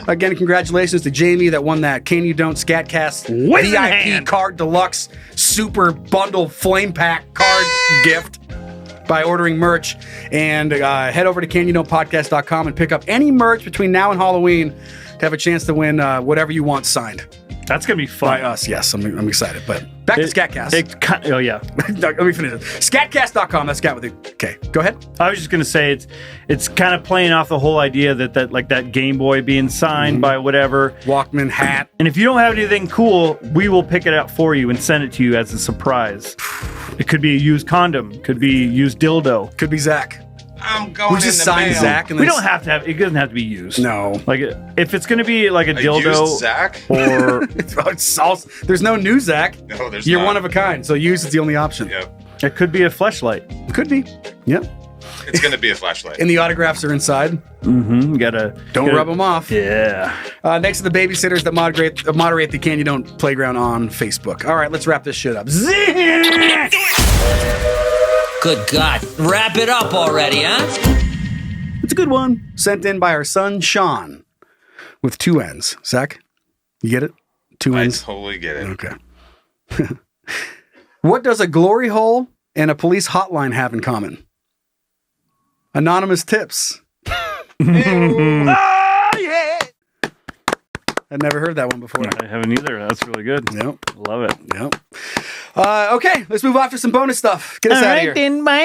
Again, congratulations to Jamie that won that Can You Don't Scatcast VIP card deluxe super bundle flame pack card gift by ordering merch. And head over to canyoudon'tpodcast.com and pick up any merch between now and Halloween to have a chance to win whatever you want signed. That's going to be fun. By us, yes. I'm excited. But back to Scatcast. Oh, yeah. Let me finish it. Scatcast.com. That's Scat with it. Okay, go ahead. I was just going to say it's kind of playing off the whole idea that like that Game Boy being signed by whatever. Walkman hat. And if you don't have anything cool, we will pick it out for you and send it to you as a surprise. It could be a used condom. Could be a used dildo. Could be Zach. I'm going we just sign Zach. And we don't have to have. It doesn't have to be used. No. Like if it's going to be like a dildo, used Zach, or it's also, there's no new Zach. No, there's You're not. one of a kind. So used is the only option. Yep. It could be a fleshlight. Could be. Yep. It's going to be a flashlight. And the autographs are inside. Mm-hmm. You gotta rub them off. Yeah. Next to the babysitters that moderate the Can You Don't Playground on Facebook. All right, let's wrap this shit up. Good God. Wrap it up already, huh? It's a good one. Sent in by our son, Sean, with 2 N's. Zach, you get it? 2 N's? I totally get it. Okay. What does a glory hole and a police hotline have in common? Anonymous tips. Oh, yeah. I'd never heard that one before. I haven't either. That's really good. Yep. Love it. Yep. Okay, let's move on to some bonus stuff. Get us out of here. Then bye.